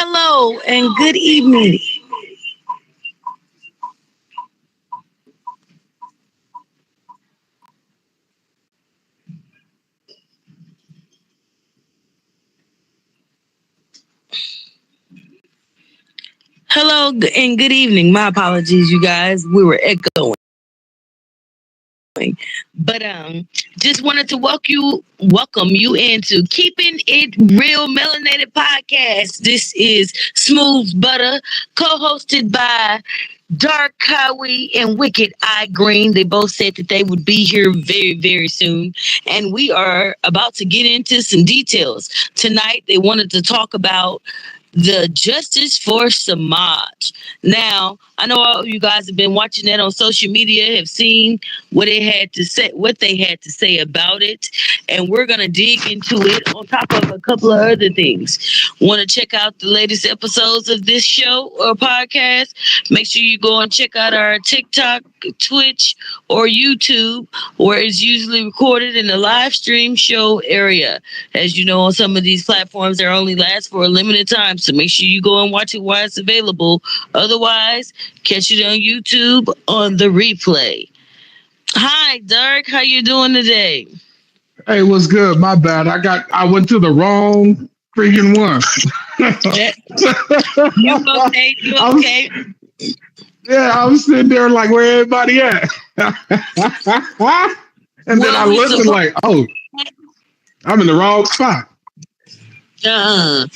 Hello and good evening. And good evening. My apologies, you guys. We were echoing. But just wanted to welcome you into Keeping It Real Melanated Podcast. This is Smooth Butter, co-hosted by Dark Cowie and Wicked Eye Green. They both said that they would be here very, very soon. And we are about to get into some details. Tonight, they wanted to talk about the Justice for Samaj. Now, I know all of you guys have been watching that on social media, have seen what they had to say about it, and we're gonna dig into it on top of a couple of other things. Want to check out the latest episodes of this show or podcast? Make sure you go and check out our TikTok, Twitch, or YouTube, where it's usually recorded in the live stream show area. As you know, on some of these platforms, they only last for a limited time, so make sure you go and watch it while it's available. Otherwise, catch it on YouTube on the replay. Hi, Dirk. How you doing today? Hey, what's good? My bad. I went to the wrong freaking one. You okay? You okay? Yeah, I was sitting there like, where everybody at? And then I listened like, oh, I'm in the wrong spot. Hi,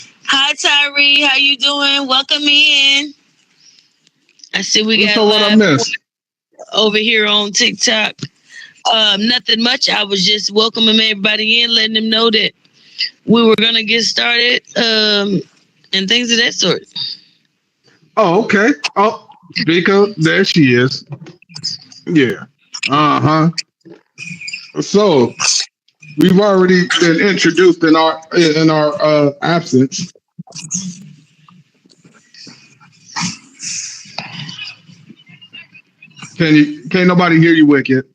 Tyree. How you doing? Welcome in. I see we got what I missed over here on TikTok. Nothing much. I was just welcoming everybody in, letting them know that we were gonna get started, and things of that sort. Oh, okay. Oh, Vika, there she is. Yeah. So we've already been introduced in our absence. Can't nobody hear you, Wicked?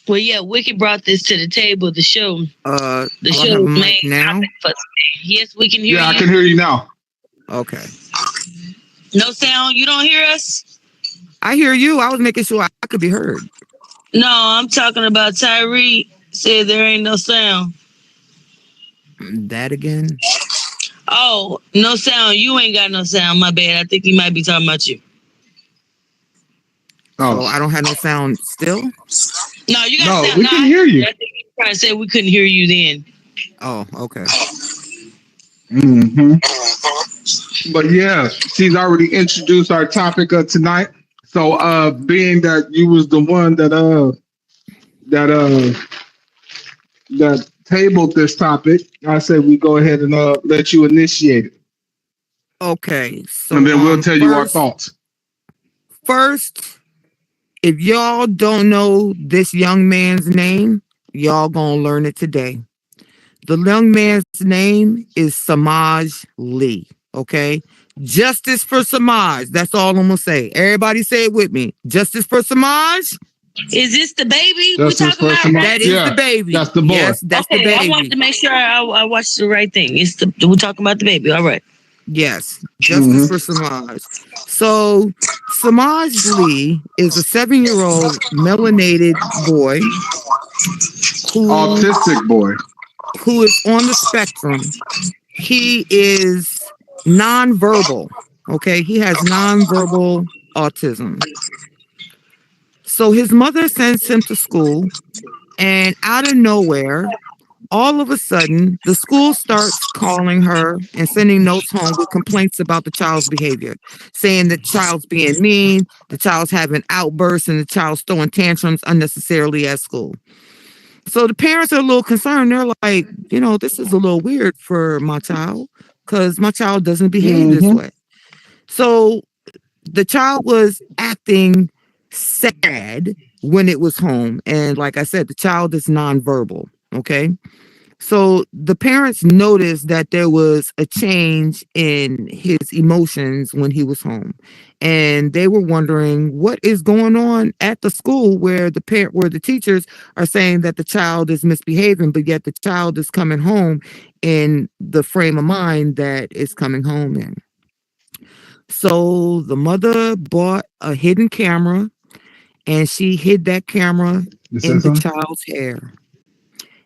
Well, yeah, Wicked brought this to the table. The show main now. topic for today. Yes, we can hear you. Yeah, I can hear you now. Okay. No sound. You don't hear us? I hear you. I was making sure I could be heard. No, I'm talking about Tyree said there ain't no sound. That again? Oh, no sound. You ain't got no sound. My bad. I think he might be talking about you. Oh, I don't have no sound still? No, you got no, sound. We can hear you. I think he was trying to say we couldn't hear you then. Oh, okay. But yeah, she's already introduced our topic of tonight. So being that you was the one that tabled this topic, I said we go ahead and let you initiate it. Okay. So and then we'll tell you our thoughts. First, if y'all don't know this young man's name, y'all gonna learn it today. The young man's name is Samaj Lee. Okay. Justice for Samaj. That's all I'm gonna say. Everybody say it with me. Justice for Samaj. Is this the baby we Justice talking about? Samaj. That is the baby. That's the boy. Yes, that's okay, the baby. I wanted to make sure I watched the right thing. We're talking about the baby. All right. Yes, Justice for Samaj. So Samaj Lee is a 7-year-old melanated boy autistic boy who is on the spectrum. He is nonverbal. Okay, he has nonverbal autism. So his mother sends him to school, and out of nowhere, all of a sudden, the school starts calling her and sending notes home with complaints about the child's behavior, saying the child's being mean, the child's having outbursts, and the child's throwing tantrums unnecessarily at school. So the parents are a little concerned. They're like, this is a little weird for my child because my child doesn't behave this way. So the child was acting sad when it was home. And like I said, the child is nonverbal. Okay. So the parents noticed that there was a change in his emotions when he was home. And they were wondering what is going on at the school where the teachers are saying that the child is misbehaving, but yet the child is coming home in the frame of mind that is coming home in. So the mother bought a hidden camera and she hid that camera You in said the something? child's hair.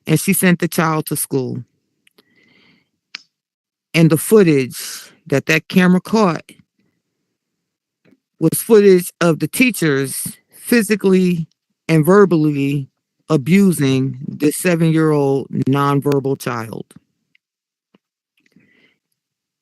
And she sent the child to school. And the footage that camera caught was footage of the teachers physically and verbally abusing this 7-year-old nonverbal child.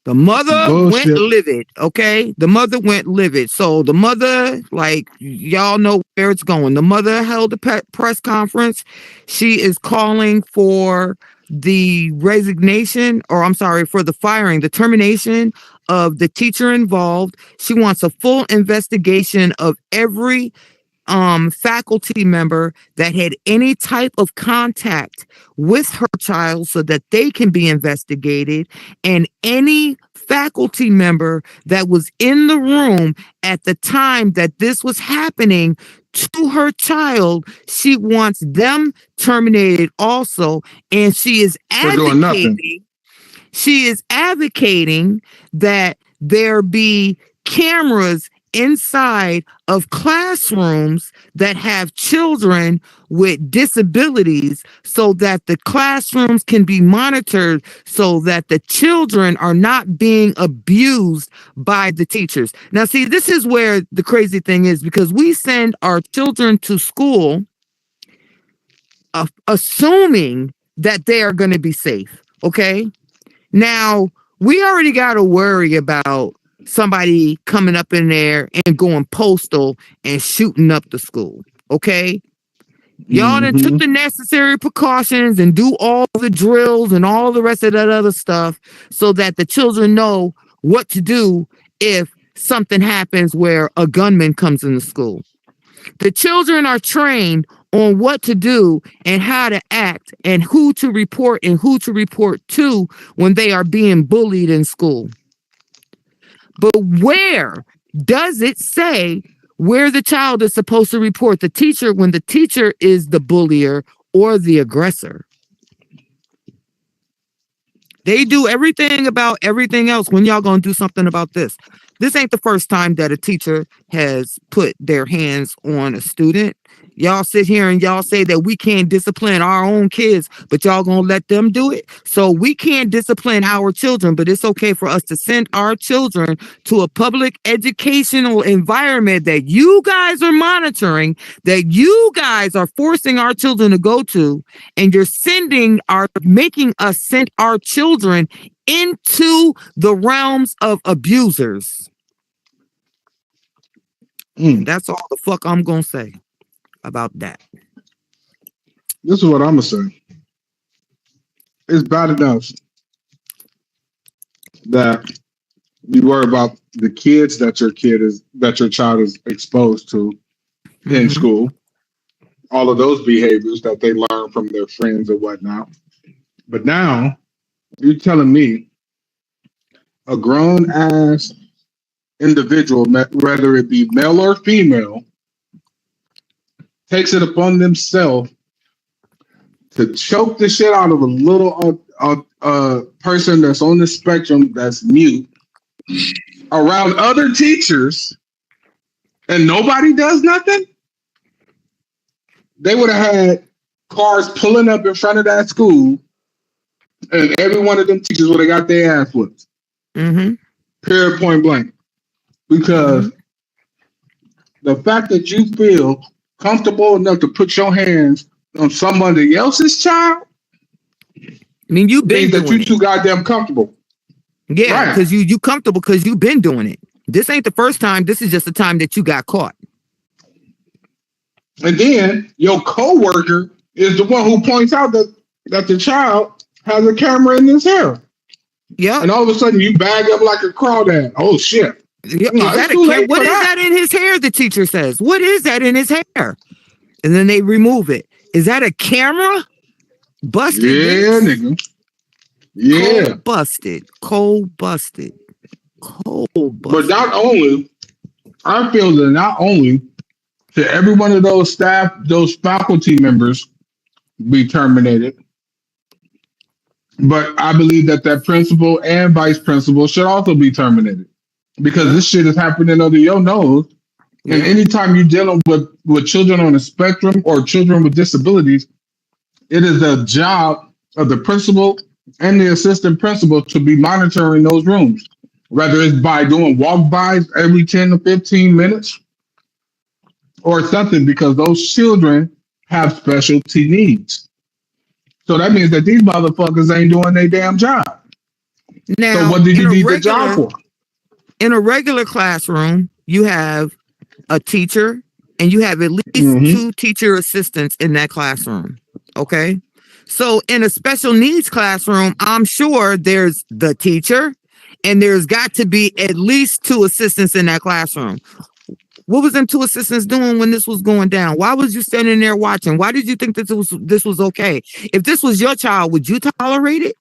The mother went Bullshit. livid, okay? The mother went livid. So the mother, like, y'all know where it's going. The mother held a press conference. She is calling for the resignation, or I'm sorry, for the firing, the termination of the teacher involved. She wants a full investigation of every faculty member that had any type of contact with her child so that they can be investigated, and any faculty member that was in the room at the time that this was happening to her child, she wants them terminated also. And she is For doing nothing. advocating that there be cameras inside of classrooms that have children with disabilities so that the classrooms can be monitored so that the children are not being abused by the teachers. Now, see, this is where the crazy thing is, because we send our children to school assuming that they are going to be safe. Okay. Now, we already got to worry about somebody coming up in there and going postal and shooting up the school. Okay. Y'all done took the necessary precautions and do all the drills and all the rest of that other stuff so that the children know what to do if something happens where a gunman comes in the school. The children are trained on what to do and how to act and who to report and who to report to when they are being bullied in school. But where does it say where the child is supposed to report the teacher when the teacher is the bullier or the aggressor? They do everything about everything else. When y'all gonna do something about this? This ain't the first time that a teacher has put their hands on a student. Y'all sit here and y'all say that we can't discipline our own kids, but y'all gonna let them do it. So we can't discipline our children, but it's okay for us to send our children to a public educational environment that you guys are monitoring, that you guys are forcing our children to go to, and you're making us send our children into the realms of abusers. And that's all the fuck I'm gonna say about that. This is what I'm gonna say. It's bad enough that you worry about the kids that your child is exposed to in school, all of those behaviors that they learn from their friends and whatnot. But now you're telling me a grown ass individual, whether it be male or female, takes it upon themselves to choke the shit out of a little person that's on the spectrum that's mute around other teachers, and nobody does nothing. They would have had cars pulling up in front of that school, and every one of them teachers would have got their ass whipped. Period, point blank. Because the fact that you feel comfortable enough to put your hands on somebody else's child, I mean, you've been means that you too goddamn comfortable. Yeah, because you comfortable because you've been doing it. This ain't the first time. This is just the time that you got caught. And then your coworker is the one who points out that the child has a camera in his hair. Yeah. And all of a sudden you bag up like a crawdad. Oh shit. Yeah, what is that in his hair? The teacher says, what is that in his hair? And then they remove it. Is that a camera? Busted, Yeah, bitch. nigga. Yeah. Cold busted. Cold busted. Cold But busted. not only, I feel that not only should every one of those staff, those faculty members be terminated, but I believe that that principal and vice principal should also be terminated because Yeah. this shit is happening under your nose. And Yeah. anytime you're dealing with children on the spectrum or children with disabilities, it is the job of the principal and the assistant principal to be monitoring those rooms, whether it's by doing walk-bys every 10 to 15 minutes or something, because those children have specialty needs. So that means that these motherfuckers ain't doing their damn job. So Now, what did you need the job for? in a regular classroom, you have a teacher and you have at least Mhm. 2 teacher assistants in that classroom. Okay. So in a special needs classroom, I'm sure there's the teacher and there's got to be at least 2 assistants in that classroom. What was them 2 assistants doing when this was going down? Why was you standing there watching? Why did you think that this was okay? If this was your child, would you tolerate it?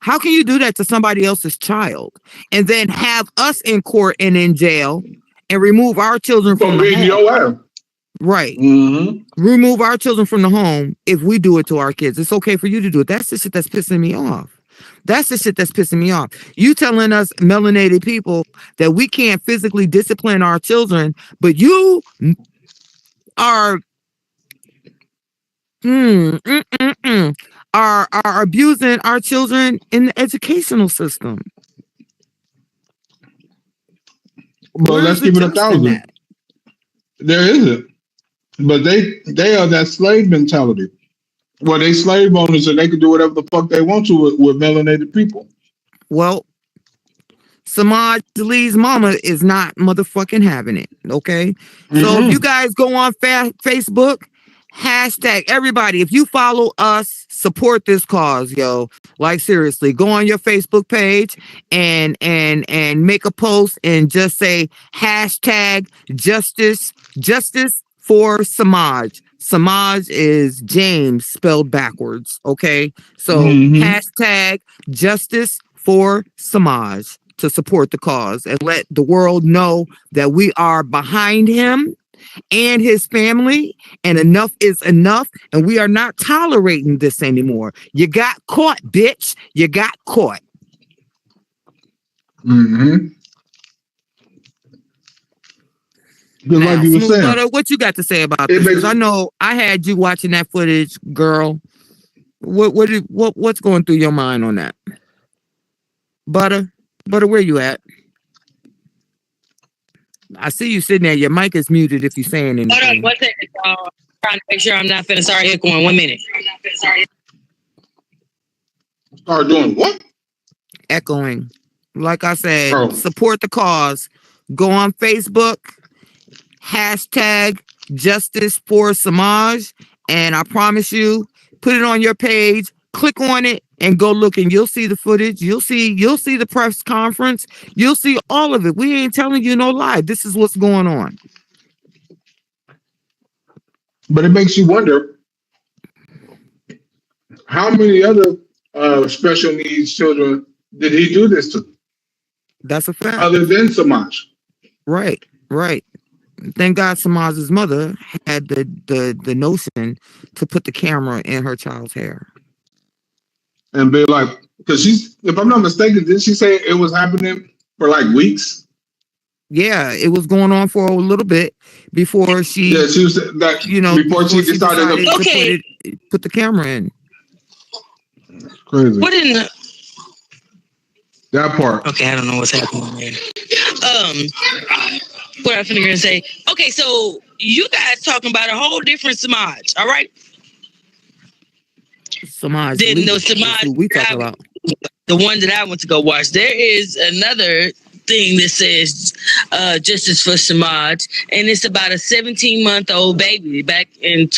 How can you do that to somebody else's child and then have us in court and in jail and remove our children from For the being home? your ass. Right. Mm-hmm. Remove our children from the home if we do it to our kids. It's okay for you to do it. That's the shit that's pissing me off. That's the shit that's pissing me off. You telling us melanated people that we can't physically discipline our children, but you are are abusing our children in the educational system. But let's keep it 1,000. There isn't. But they are that slave mentality. Well, they slave owners and they can do whatever the fuck they want to with melanated people. Well, Samaj Lee's mama is not motherfucking having it. Okay. So if you guys go on Facebook, hashtag everybody, if you follow us, support this cause, yo. Like seriously, go on your Facebook page and make a post and just say hashtag justice for Samaj. Samaj is James spelled backwards. Okay. So hashtag justice for Samaj to support the cause and let the world know that we are behind him and his family, and enough is enough, and we are not tolerating this anymore. You got caught, bitch. You got caught. Mm-hmm. Now, like you were saying, what you got to say about this? Because I know I had you watching that footage, girl. What's going through your mind on that? Butter, where you at? I see you sitting there. Your mic is muted if you're saying anything. Hold on, 1 second, y'all. I'm trying to make sure I'm not finna start echoing. 1 minute. Start doing what? Echoing. Like I said, support the cause. Go on Facebook, hashtag justice for Samaj, and I promise you, put it on your page, click on it, and go look, and you'll see the footage. You'll see the press conference. You'll see all of it. We ain't telling you no lie. This is what's going on. But it makes you wonder how many other special needs children did he do this to? That's a fact. Other than Samaj. Right. Thank God Samaj's mother had the notion to put the camera in her child's hair. And be like, because if I'm not mistaken, didn't she say it was happening for like weeks? Yeah, it was going on for a little bit before she. Yeah, she was that. Before she decided to put the camera in. That's crazy. What in the that part? Okay, I don't know what's happening there. What I'm gonna say? Okay, so you guys talking about a whole different Samaj, all right? Samaj. Then no Samaj. We talk about the one that I went to go watch. There is another thing that says justice for Samaj, and it's about a 17-month-old baby back in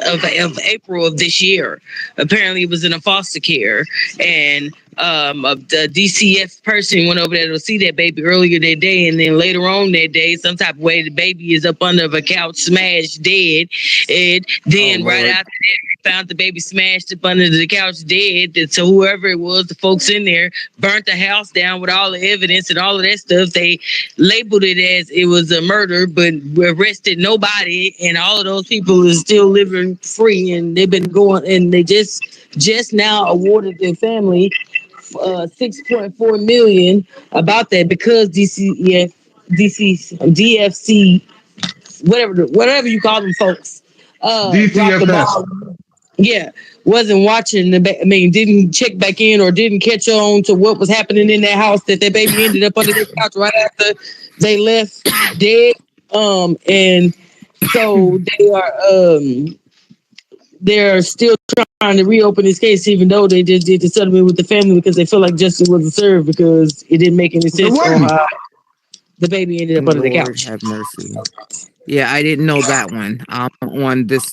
of April of this year. Apparently, it was in a foster care, and the DCF person went over there to see that baby earlier that day, and then later on that day, some type of way, the baby is up under a couch, smashed, dead, and then after that, found the baby smashed up under the couch dead. And so whoever it was, the folks in there burnt the house down with all the evidence and all of that stuff. They labeled it as it was a murder, but arrested nobody. And all of those people is still living free, and they've been going, and they just now awarded their family 6.4 million about that because DFC, whatever you call them folks, dropped the ball. Yeah, wasn't watching didn't check back in or didn't catch on to what was happening in that house, that their baby ended up under the couch right after they left dead. And so they're still trying to reopen this case, even though they just did the settlement with the family because they feel like justice wasn't served because it didn't make any sense on how the baby ended up under the couch. Have mercy. Yeah, I didn't know that one. On this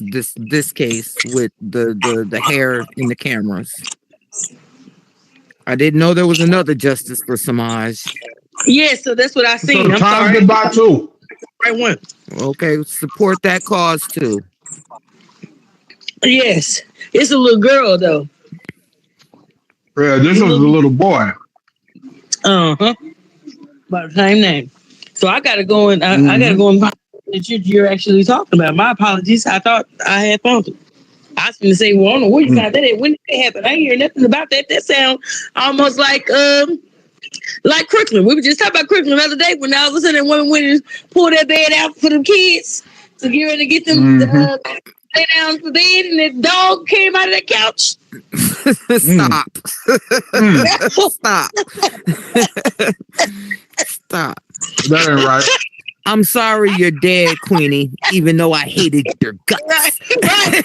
case with the hair in the cameras. I didn't know there was another justice for Samaj. Yeah, so that's what I seen. So I'm sorry. Goodbye too. Right one. Okay, support that cause too. Yes, it's a little girl though. Yeah, this was a little boy. About the same name. So I gotta go and I gotta go and find that you're actually talking about. My apologies. I thought I had found it. I was going to say, well, I don't know where you got that at. When did that happen? I ain't hear nothing about that. That sound almost like Crooklyn. We were just talking about Crooklyn the other day when all of a sudden women went and pulled their bed out for them kids to get ready to get them lay down for bed, and the dog came out of the couch. Stop. Stop. That ain't right. I'm sorry you're dead, Queenie, even though I hated your guts. Right.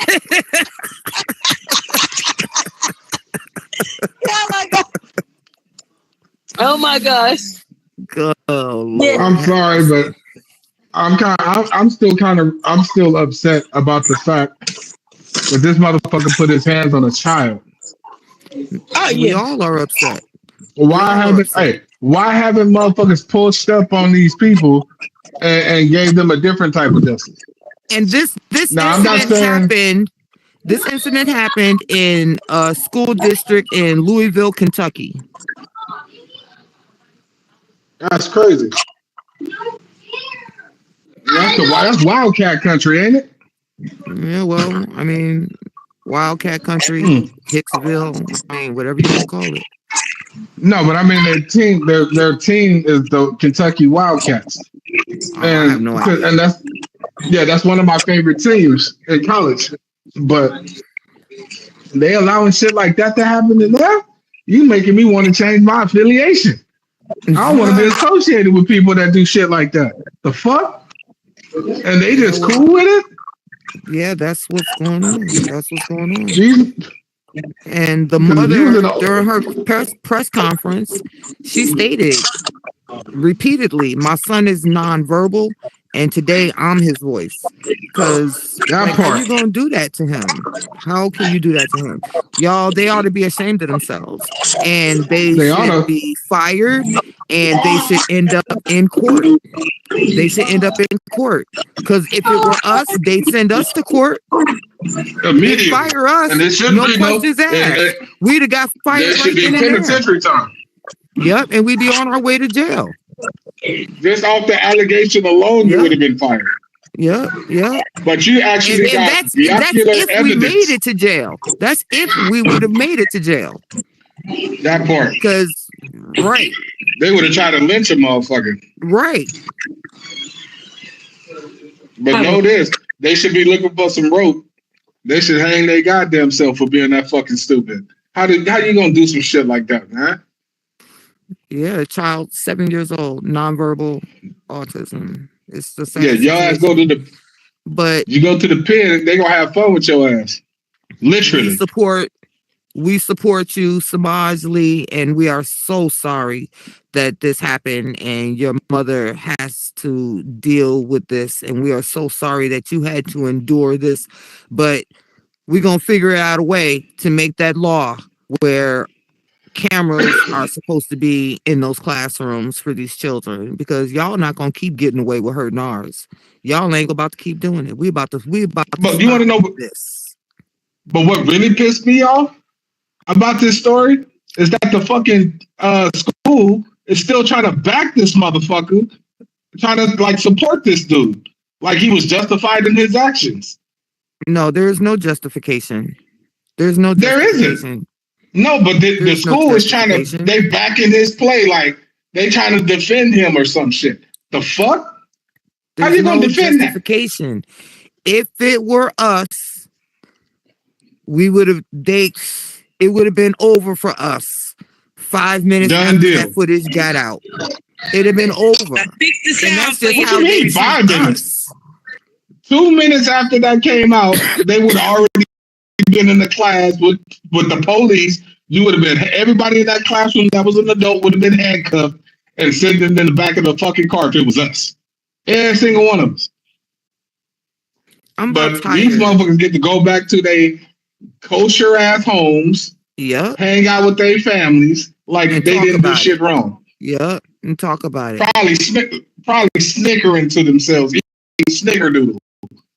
Oh my God. Oh my gosh. Oh, I'm sorry, but I'm still upset about the fact that this motherfucker put his hands on a child. Oh yeah. We all are upset. Why haven't motherfuckers pushed up on these people and gave them a different type of justice? And this incident happened in a school district in Louisville, Kentucky. That's crazy. That's wildcat country, ain't it? Yeah, well, I mean, wildcat country, Hicksville, I mean, whatever you want to call it. No, but I mean their team is the Kentucky Wildcats. I have no idea. And that's one of my favorite teams in college. But they allowing shit like that to happen in there? You making me want to change my affiliation. I don't want to be associated with people that do shit like that. The fuck? And they just cool with it? Yeah, that's what's going on. And the mother, during her press conference, she stated repeatedly, my son is nonverbal, and today I'm his voice. Because how are you going to do that to him? How can you do that to him? Y'all, they ought to be ashamed of themselves. And they should be fired, and they should end up in court. Because if it were us, they'd send us to court. Immediately. They'd fire us. And it should no questions asked. We'd have got fired. There should be penitentiary time. Yep, and we'd be on our way to jail. Just off the allegation alone, you would have been fired. Yeah. But you actually got that's if evidence. We made it to jail. That's if we would have made it to jail. That part. Because, right. They would have tried to lynch a motherfucker. Right. But know this, they should be looking for some rope. They should hang their goddamn self for being that fucking stupid. How you gonna do some shit like that, man? Yeah, a child 7 years old, nonverbal autism. It's the same. Yeah, your ass go to the. But you go to the pen, they gonna have fun with your ass. Literally. We support you, Samaj Lee, and we are so sorry that this happened and your mother has to deal with this. And we are so sorry that you had to endure this. But we're going to figure out a way to make that law where cameras are supposed to be in those classrooms for these children, because y'all not going to keep getting away with hurting ours. Y'all ain't about to keep doing it. We about to But you want to know this. But what really pissed me off about this story is that the fucking school is still trying to back this motherfucker, trying to like support this dude, like he was justified in his actions. No, there is no justification. There's no There justification. isn't. No, but the school is trying to, they backing his play, like they trying to defend him or some shit. The fuck? How you gonna defend justification? That? If it were us, we would have it would have been over for us 5 minutes Done after deal. that footage got out. It'd have been over. And that's just how you mean 5 minutes? 2 minutes after that came out, they would have already been in the class with the police. You would have been, everybody in that classroom that was an adult would have been handcuffed and sitting in the back of the fucking car if it was us. Every single one of us. But these motherfuckers get to go back to their kosher ass homes. Yeah. Hang out with their families like they didn't do shit wrong. Yeah. And talk about it. Probably snickering to themselves, eating snickerdoodle.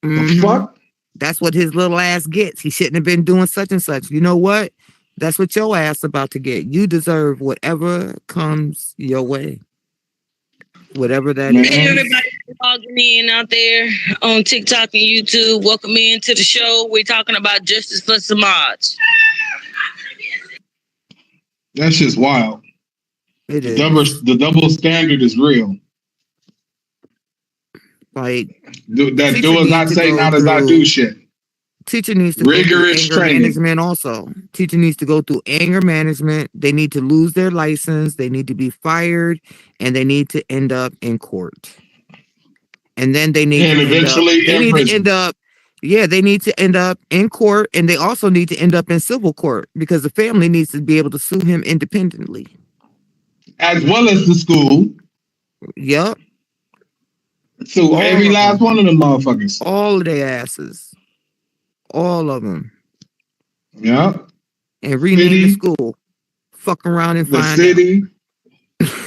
The fuck? That's what his little ass gets. He shouldn't have been doing such and such. You know what? That's what your ass about to get. You deserve whatever comes your way. Whatever that is. Hey, everybody logging in out there on TikTok and YouTube. Welcome in to the show. We're talking about justice for Samaj. That's just wild. It is. The double standard is real. Like that does not say now does not do shit. Teacher needs to rigorous go through anger training. Management also. Teacher needs to go through anger management. They need to lose their license. They need to be fired, and they need to end up in court. And then they need to eventually end up in court, and they also need to end up in civil court because the family needs to be able to sue him independently, as well as the school. Yep. So every last one of them motherfuckers. All of their asses. All of them. Yeah. And rename the school. Fuck around and find out. The city.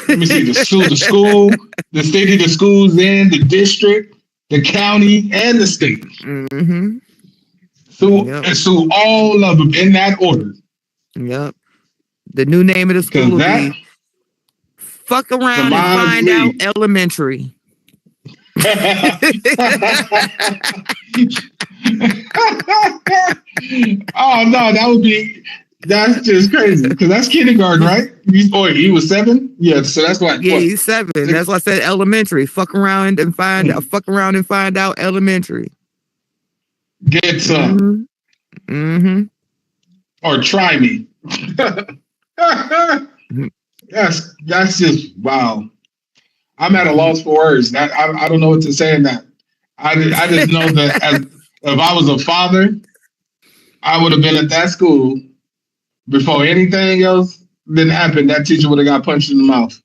Let me see. The school, the city, the schools in, the district, the county, and the state. Mm-hmm. So all of them in that order. Yep. The new name of the school will be Fuck Around and Find Out Elementary. Oh no, that's just crazy because that's kindergarten, right? He was 7. Yeah, so that's like he's 7. That's why I said elementary. Fuck around and find out elementary. Get some. Mm-hmm. Or try me. That's just wow. I'm at a loss for words. I don't know what to say in that. I just know that if I was a father, I would have been at that school before anything else didn't happen. That teacher would have got punched in the mouth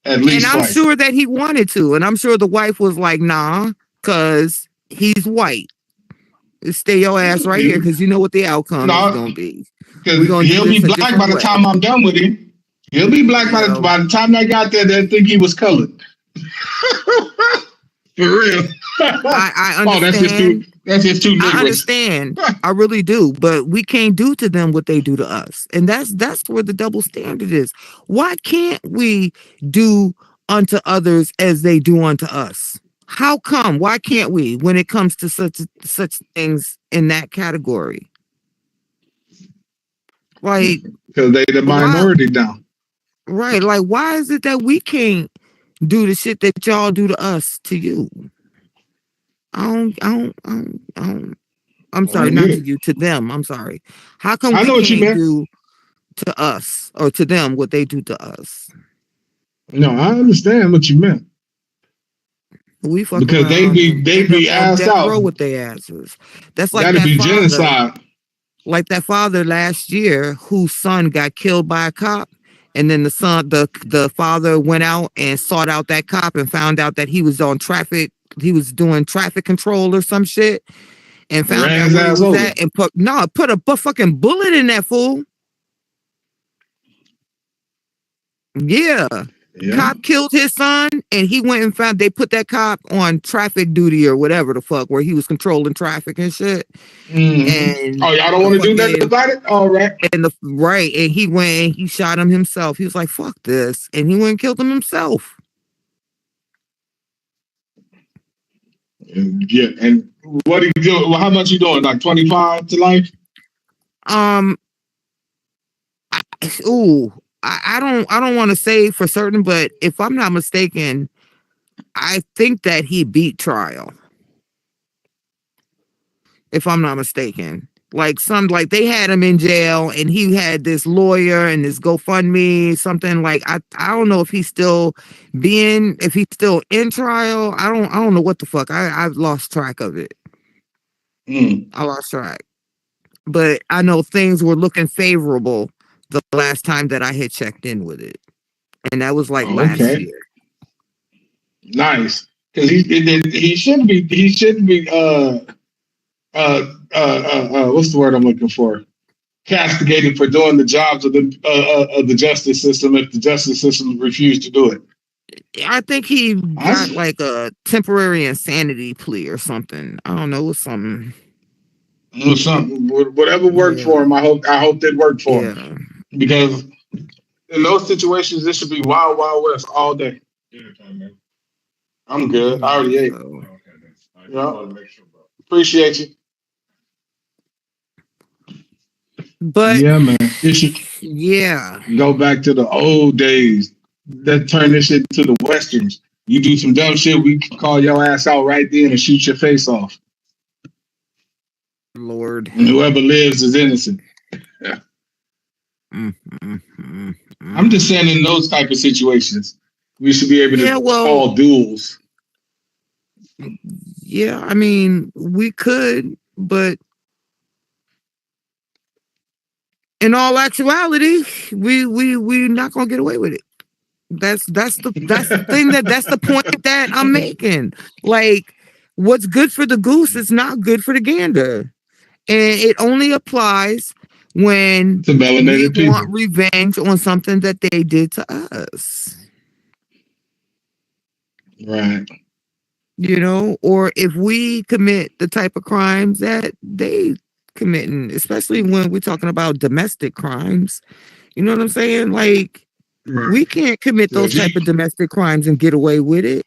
at least And I'm twice. sure that he wanted to. And I'm sure the wife was like, nah, because he's white. Stay your ass right here because you know what the outcome is going to be. Because he'll be black by the time I'm done with him. He'll be black by the time I got there, they'd think he was colored. For real. I understand. That's just too I understand. I really do. But we can't do to them what they do to us. And that's where the double standard is. Why can't we do unto others as they do unto us? How come? Why can't we when it comes to such things in that category? Like, because they the minority now. Right. Like, why is it that we can't do the shit that y'all do to us to you? I'm sorry, not to you, to them. I'm sorry. How come we can't do to us or to them what they do to us? No, I understand what you meant. We fuck because they be ass out with their asses. That's like that'd be genocide. Like that father last year whose son got killed by a cop. And then the father went out and sought out that cop and found out that he was on traffic. He was doing traffic control or some shit, and found out where he was at and put a fucking bullet in that fool. Yeah, Yeah. Cop killed his son, and he went and found they put that cop on traffic duty or whatever the fuck, where he was controlling traffic and shit. Oh, And y'all don't the want to do nothing fucking about it? All right. and the right, and he went and he shot him himself. He was like, "Fuck this," and he went and killed him himself. Yeah. And what do you do? Well, how much you doing? Like 25 to life? Um, I, I don't want to say for certain, but if I'm not mistaken, I think that he beat trial. If I'm not mistaken. Like they had him in jail and he had this lawyer and this GoFundMe, something like I don't know if he's still in trial. I don't know what the fuck. I've lost track of it. I lost track. But I know things were looking favorable the last time that I had checked in with it. And that was like last Okay. year. Nice. Because he shouldn't be what's the word I'm looking for? Castigated for doing the jobs of the justice system if the justice system refused to do it. I think he got That's like a temporary insanity plea or something. I don't know, it was something. something. Whatever worked Yeah. for him, I hope that worked for him. Yeah. Because in those situations, this should be wild, wild west all day. I'm good. I already ate. So, Yeah. Appreciate you. but Yeah, man. It should yeah. go back to the old days. That turn this shit to the westerns. You do some dumb shit, we can call your ass out right then and shoot your face off. Lord. And whoever lives is innocent. Yeah. I'm just saying in those type of situations, we should be able to call duels. Yeah, I mean, we could, but in all actuality, we're not gonna get away with it. That's the thing that's the point that I'm making. Like, what's good for the goose is not good for the gander, and it only applies when to melanated we want people. revenge on something that they did to us. Right. You know, or if we commit the type of crimes that they committing, especially when we're talking about domestic crimes. You know what I'm saying? Like, we can't commit those type of domestic crimes and get away with it.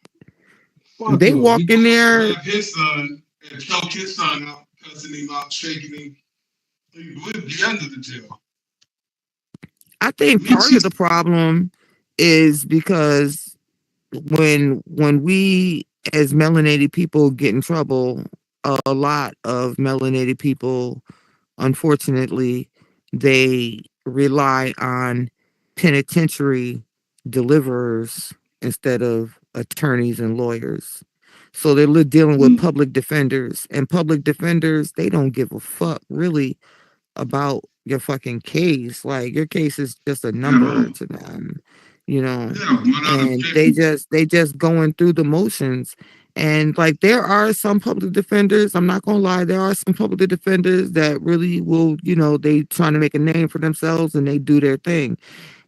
They walk in there. His son and choke his son out, cussing him out, shaking him. He would be under the jail. I think part of the problem is because when we as melanated people get in trouble, a lot of melanated people, unfortunately, they rely on penitentiary deliverers instead of attorneys and lawyers. So they're dealing with public defenders, and public defenders, they don't give a fuck really about your fucking case. Like, your case is just a number to them, you know. And they just going through the motions. And like, there are some public defenders, I'm not gonna lie, there are some public defenders that really will, you know, they trying to make a name for themselves and they do their thing.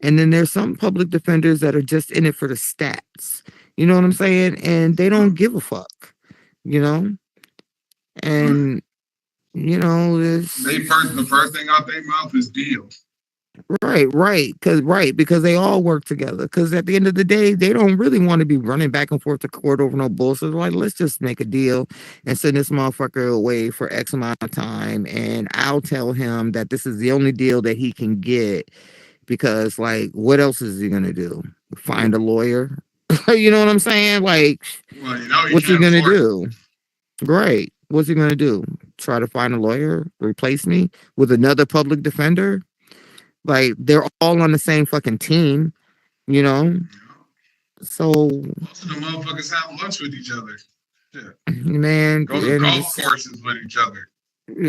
And then there's some public defenders that are just in it for the stats. You know what I'm saying? And they don't give a fuck, you know? And you know, this the first thing out their mouth is deal. because they all work together. Because at the end of the day, they don't really want to be running back and forth to court over no bullshit. Like, let's just make a deal and send this motherfucker away for X amount of time, and I'll tell him that this is the only deal that he can get. Because, like, what else is he gonna do? Find a lawyer? You know what I'm saying? Like, well, you know, what's he gonna do? Great. What's he gonna do? Try to find a lawyer, replace me with another public defender? Like, they're all on the same fucking team, you know? So most of the motherfuckers have lunch with each other. Yeah. Man, go to golf courses with each other.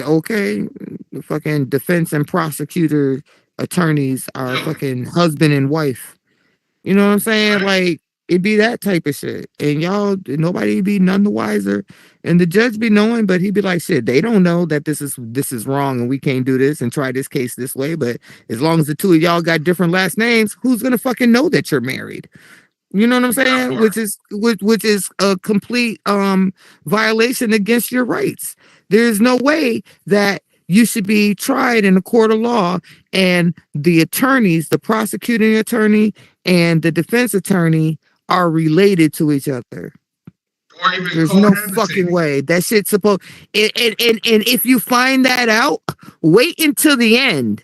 Okay. The fucking defense and prosecutor attorneys are fucking husband and wife. You know what I'm saying? Like, it be that type of shit. And y'all, nobody be none the wiser. And the judge be knowing, but he be like, shit, they don't know that this is wrong and we can't do this and try this case this way. But as long as the two of y'all got different last names, who's gonna fucking know that you're married? You know what I'm saying? Which is a complete violation against your rights. There's no way that you should be tried in a court of law and the attorneys, the prosecuting attorney and the defense attorney are related to each other. Or even There's no fucking way. That shit's supposed and if you find that out, wait until the end.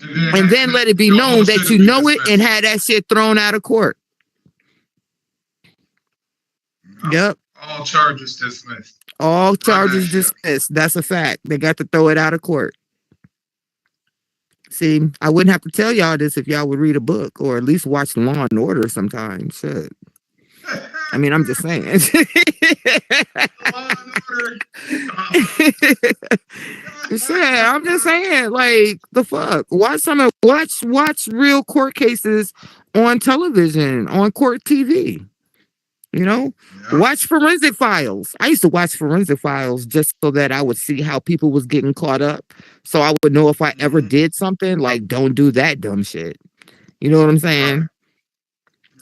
And then let it be known that you know it and have that shit thrown out of court. Yep. All charges dismissed. All charges dismissed. That's a fact. They got to throw it out of court. See, I wouldn't have to tell y'all this if y'all would read a book or at least watch Law and Order sometime. Shit. I mean, I'm just saying. I'm just saying, like, the fuck. Watch real court cases on television, on court TV. You know, watch Forensic Files. I used to watch Forensic Files just so that I would see how people was getting caught up. So I would know if I ever did something, like, don't do that dumb shit. You know what I'm saying? Right.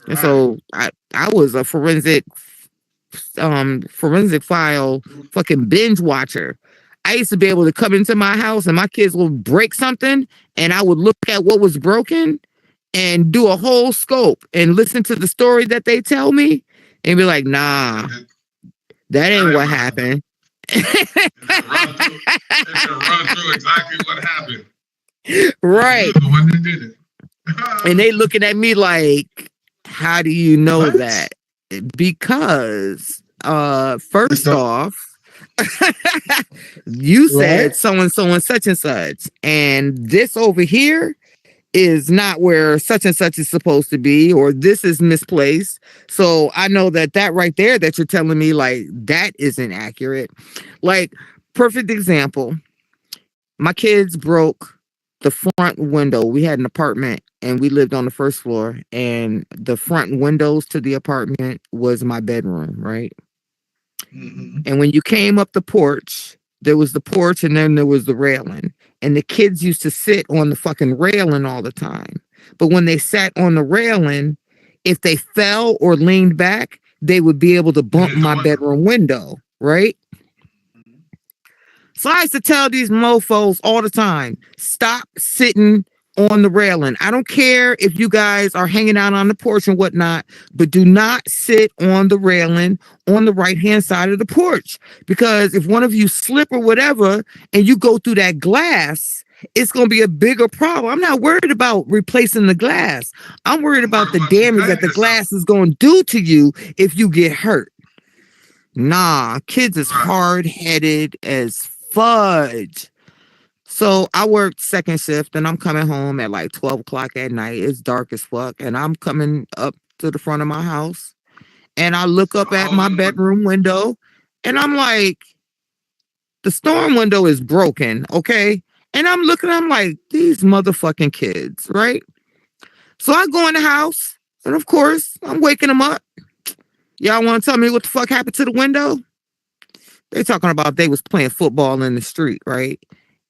And so I was a forensic file fucking binge watcher. I used to be able to come into my house and my kids would break something and I would look at what was broken and do a whole scope and listen to the story that they tell me and be like, nah, that ain't what happened. Run through exactly what happened. Right. The one that did it. And they looking at me like, how do you know that? Because first off, you said so and so and such and such, and this over here is not where such and such is supposed to be, or this is misplaced. So I know that right there that you're telling me, like, that isn't accurate. Like, perfect example, my kids broke the front window. We had an apartment and we lived on the first floor, and the front windows to the apartment was my bedroom, right? Mm-hmm. And when you came up the porch, there was the porch and then there was the railing, and the kids used to sit on the fucking railing all the time. But when they sat on the railing, if they fell or leaned back, they would be able to bump my bedroom window, right? So I used to tell these mofos all the time, stop sitting on the railing. I don't care if you guys are hanging out on the porch and whatnot, but do not sit on the railing on the right-hand side of the porch. Because if one of you slip or whatever and you go through that glass, it's going to be a bigger problem. I'm not worried about replacing the glass. I'm worried about the damage that the glass is going to do to you if you get hurt. Nah, kids is hard-headed as fudge. So I worked second shift and I'm coming home at like 12 o'clock at night. It's dark as fuck. And I'm coming up to the front of my house and I look up at my bedroom window and I'm like, the storm window is broken. Okay. And I'm looking, I'm like, these motherfucking kids, right? So I go in the house and of course I'm waking them up. Y'all want to tell me what the fuck happened to the window? They talking about they was playing football in the street, right?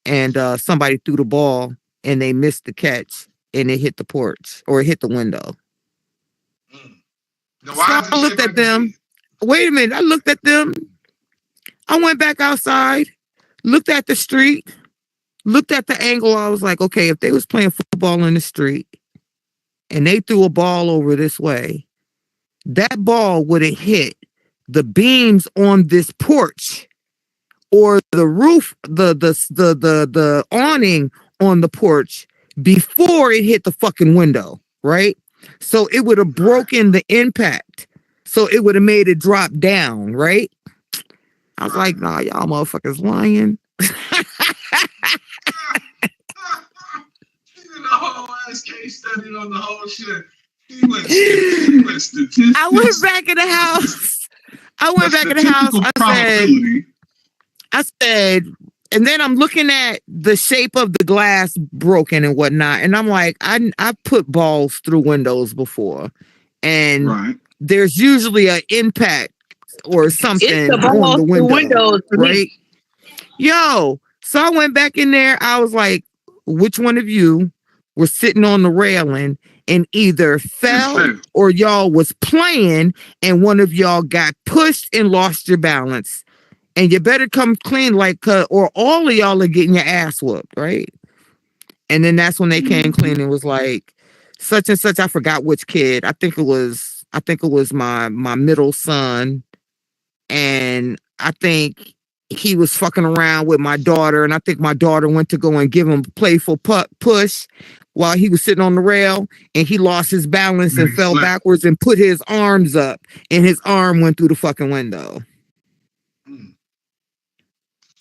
And somebody threw the ball and they missed the catch and it hit the porch or it hit the window. So I looked at them. Wait a minute. I looked at them. I went back outside, looked at the street, looked at the angle. I was like, okay, if they was playing football in the street and they threw a ball over this way, that ball would have hit the beams on this porch or the roof, the awning on the porch before it hit the fucking window, right? So it would have broken the impact. So it would have made it drop down, right? I was like, nah, y'all motherfuckers lying. The whole ass case study on the whole shit. He went statistics. I went back in the house. I said, and then I'm looking at the shape of the glass broken and whatnot. And I'm like, I put balls through windows before. And there's usually an impact or something on the window. Right? Yo, so I went back in there. I was like, which one of you were sitting on the railing and either fell or y'all was playing and one of y'all got pushed and lost your balance. And you better come clean, like, or all of y'all are getting your ass whooped, right? And then that's when they came clean and was like, such and such. I forgot which kid. I think it was my middle son, and I think he was fucking around with my daughter, and I think my daughter went to go and give him a playful push while he was sitting on the rail, and he lost his balance and fell backwards and put his arms up, and his arm went through the fucking window.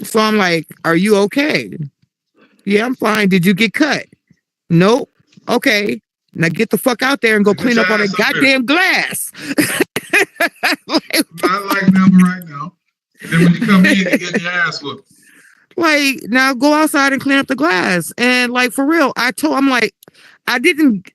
So I'm like, are you okay? Yeah, I'm fine. Did you get cut? Nope. Okay. Now get the fuck out there and go clean up all that goddamn glass. Not like them right now. And then when you come in, you get your ass whooped. Like, now go outside and clean up the glass. And like, for real, I'm like, I didn't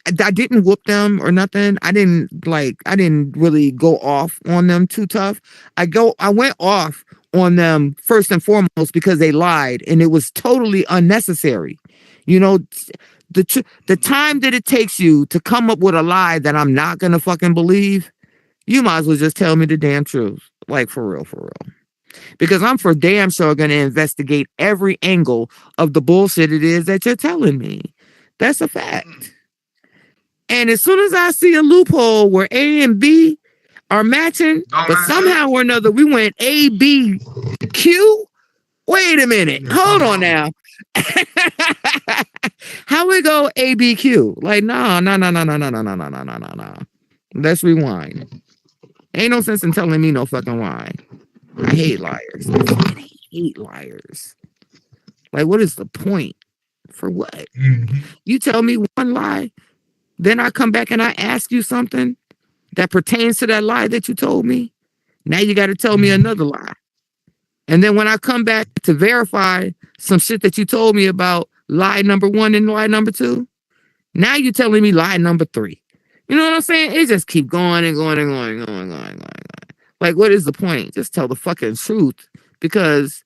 whoop them or nothing. I didn't really go off on them too tough. I went off on them first and foremost because they lied, and it was totally unnecessary. You know, the time that it takes you to come up with a lie that I'm not gonna fucking believe, you might as well just tell me the damn truth. Like, for real. Because I'm for damn sure gonna investigate every angle of the bullshit it is that you're telling me. That's a fact. And as soon as I see a loophole where A and B are matching, but somehow or another we went A, B, Q. Wait a minute. Hold on now. How we go A, B, Q? Like, no. Let's rewind. Ain't no sense in telling me no fucking lie. I hate liars. I hate liars. Like, what is the point? For what? You tell me one lie, then I come back and I ask you something that pertains to that lie that you told me. Now you got to tell me another lie. And then when I come back to verify some shit that you told me about lie number 1 and lie number 2, now you're telling me lie number 3. You know what I'm saying? It just keep going and going. Like, what is the point? Just tell the fucking truth. Because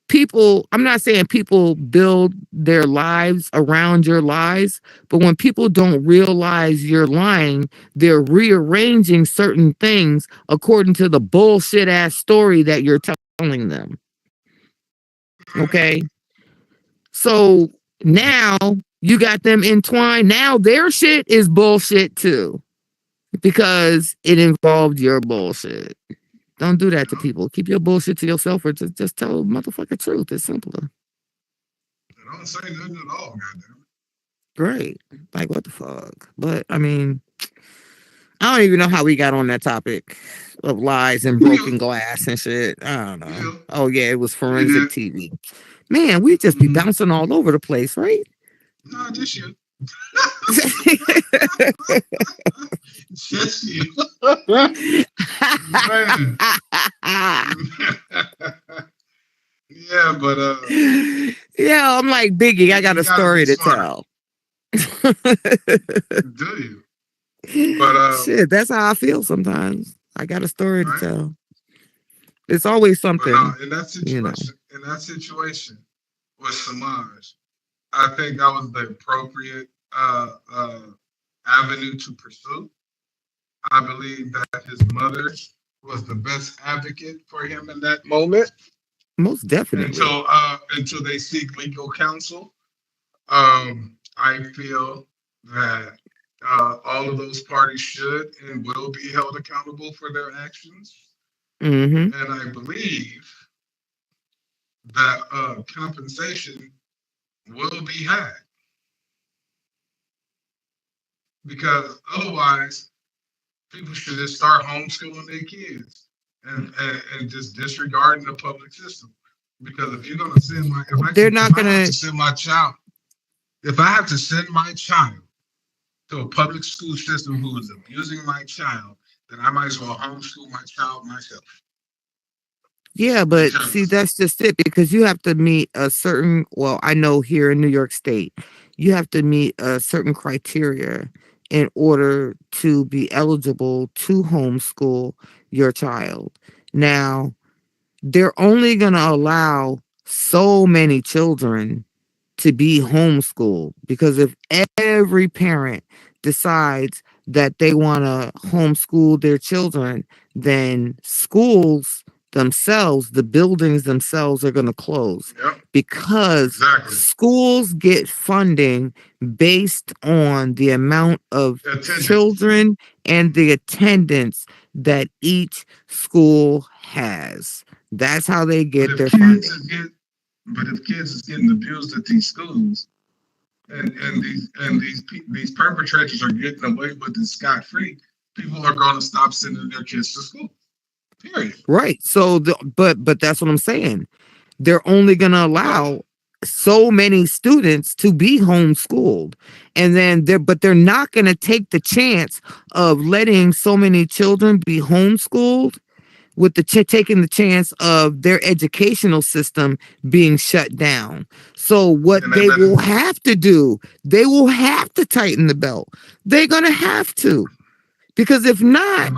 people, I'm not saying people build their lives around your lies, but when people don't realize you're lying, they're rearranging certain things according to the bullshit ass story that you're telling them. Okay? So now you got them entwined. Now their shit is bullshit too, because it involved your bullshit. Don't do that to people. Keep your bullshit to yourself, or just tell motherfucking truth. It's simpler. Don't say nothing at all, goddamn. Great. Like, what the fuck? But I mean, I don't even know how we got on that topic of lies and broken glass and shit. I don't know. Yeah. Oh yeah, it was forensic TV. Man, we just be bouncing all over the place, right? No, just you. Just you. Man. Yeah, but yeah, I'm like, Biggie, I got a story to tell. Do you? But shit, that's how I feel sometimes. I got a story to tell. It's always something. But, in that situation with Samaj, I think that was the appropriate avenue to pursue. I believe that his mother was the best advocate for him in that moment. Most definitely. Until they seek legal counsel. I feel that all of those parties should and will be held accountable for their actions. And I believe that compensation will be had. Because otherwise, people should just start homeschooling their kids and just disregarding the public system. Because if you're going to send my, if I have to send my child to a public school system who is abusing my child, then I might as well homeschool my child myself. Yeah, but see, that's just it, because you have to meet a certain, well, I know here in New York State, you have to meet a certain criteria in order to be eligible to homeschool your child. Now, they're only going to allow so many children to be homeschooled, because if every parent decides that they want to homeschool their children, then schools themselves, the buildings themselves are going to close Yep. because Exactly. schools get funding based on the amount of Attendance. children and the attendance that each school has. That's how they But get if their kids funding. is get, but if kids is getting abused at these schools, and these perpetrators are getting away with it scot free, people are going to stop sending their kids to school. Period. Right. So but that's what I'm saying. They're only going to allow so many students to be homeschooled, and then they're not going to take the chance of letting so many children be homeschooled with the taking the chance of their educational system being shut down. So what And they they better- will have to do, they will have to tighten the belt. They're going to have to, because if not,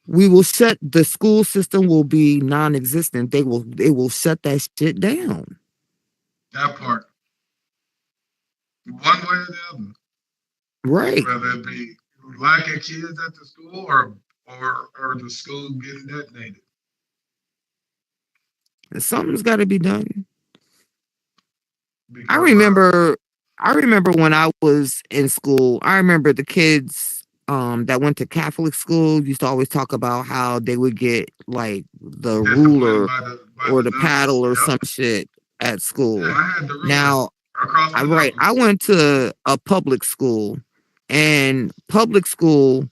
we will shut the school system will be non-existent. They will shut that shit down. That part, one way or the other, Right. whether it be lacking kids at the school or the school getting detonated. Something's got to be done. Because, I remember when I was in school, I remember the kids that went to Catholic school used to always talk about how they would get like the ruler or the paddle or some shit at school. Yeah, I had the ruler Now, across the I went to a public school, and public school,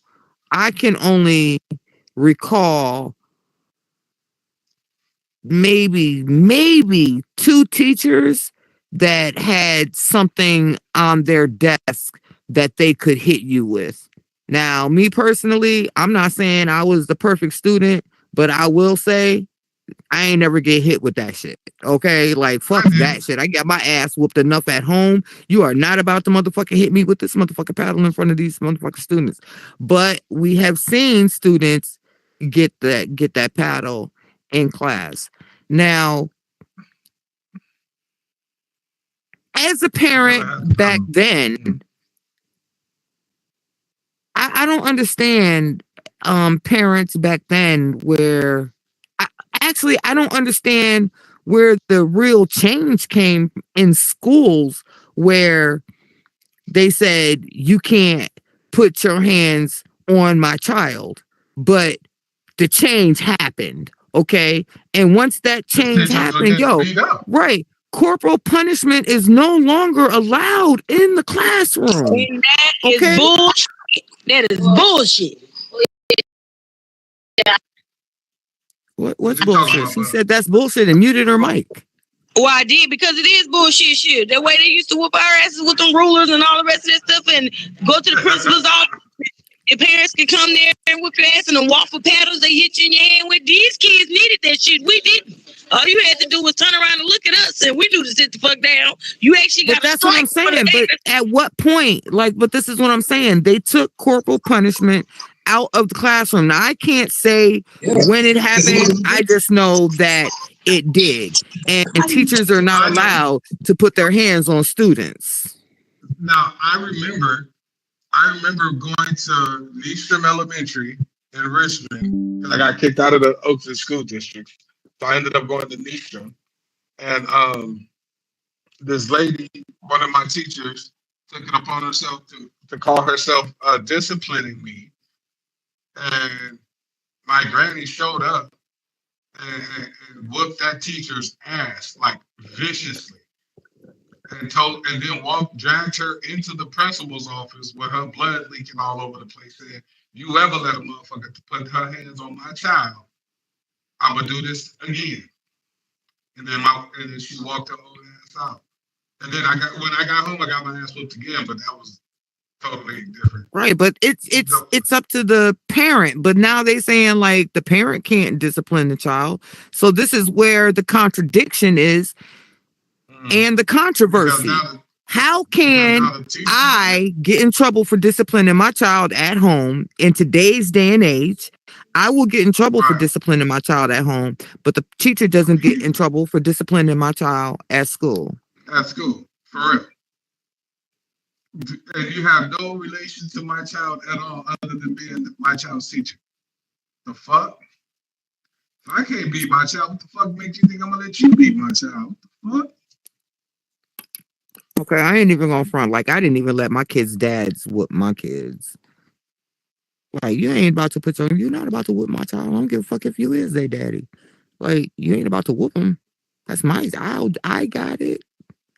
I can only recall maybe two teachers that had something on their desk that they could hit you with. Now, me personally, I'm not saying I was the perfect student, but I will say I ain't never get hit with that shit. Okay? Like, fuck that shit. I got my ass whooped enough at home. You are not about to motherfucking hit me with this motherfucking paddle in front of these motherfucking students. But we have seen students get that paddle in class. Now, as a parent back then, I don't understand parents back then where I don't understand where the real change came in schools where they said you can't put your hands on my child, but the change happened. Okay. And once that change happened, right, corporal punishment is no longer allowed in the classroom. And that is bullshit. That is bullshit. What's bullshit? She said that's bullshit and muted her mic. Well, I did, because it is bullshit shit. That way they used to whoop our asses with them rulers and all the rest of that stuff and go to the principal's office. Your parents could come there and whip your ass and them waffle paddles they hit you in your hand with. These kids needed that shit. We didn't. All you had to do was turn around and look at us, and we knew to sit the fuck down. You actually got. But that's what I'm saying. But at what point? But this is what I'm saying. They took corporal punishment out of the classroom. Now, I can't say when it happened. I just know that it did. And teachers are not allowed to put their hands on students. Now, I remember going to Neestrom Elementary in Richmond, because I got kicked out of the Oakland School District. So I ended up going to Neestrom. And this lady, one of my teachers, took it upon herself to call herself disciplining me. And my granny showed up and whooped that teacher's ass, like, viciously. And then dragged her into the principal's office with her blood leaking all over the place, saying, "You ever let a motherfucker put her hands on my child, I'm gonna do this again." And then she walked her old ass out. And then when I got home, I got my ass whooped again, but that was totally different. Right, but it's up to the parent. But now they saying like the parent can't discipline the child. So this is where the contradiction is. And the controversy. How can I get in trouble for disciplining my child at home in today's day and age? I will get in trouble for disciplining my child at home, but the teacher doesn't get in trouble for disciplining my child at school. At school, for real. and you have no relation to my child at all other than being my child's teacher. The fuck? If I can't beat my child, what the fuck makes you think I'm gonna let you beat my child? What the Okay, I ain't even gonna front. Like, I didn't even let my kids' dads whoop my kids. Like, you ain't about to put your, you're not about to whoop my child. I don't give a fuck if you is their daddy. Like, you ain't about to whoop them. That's my, I got it.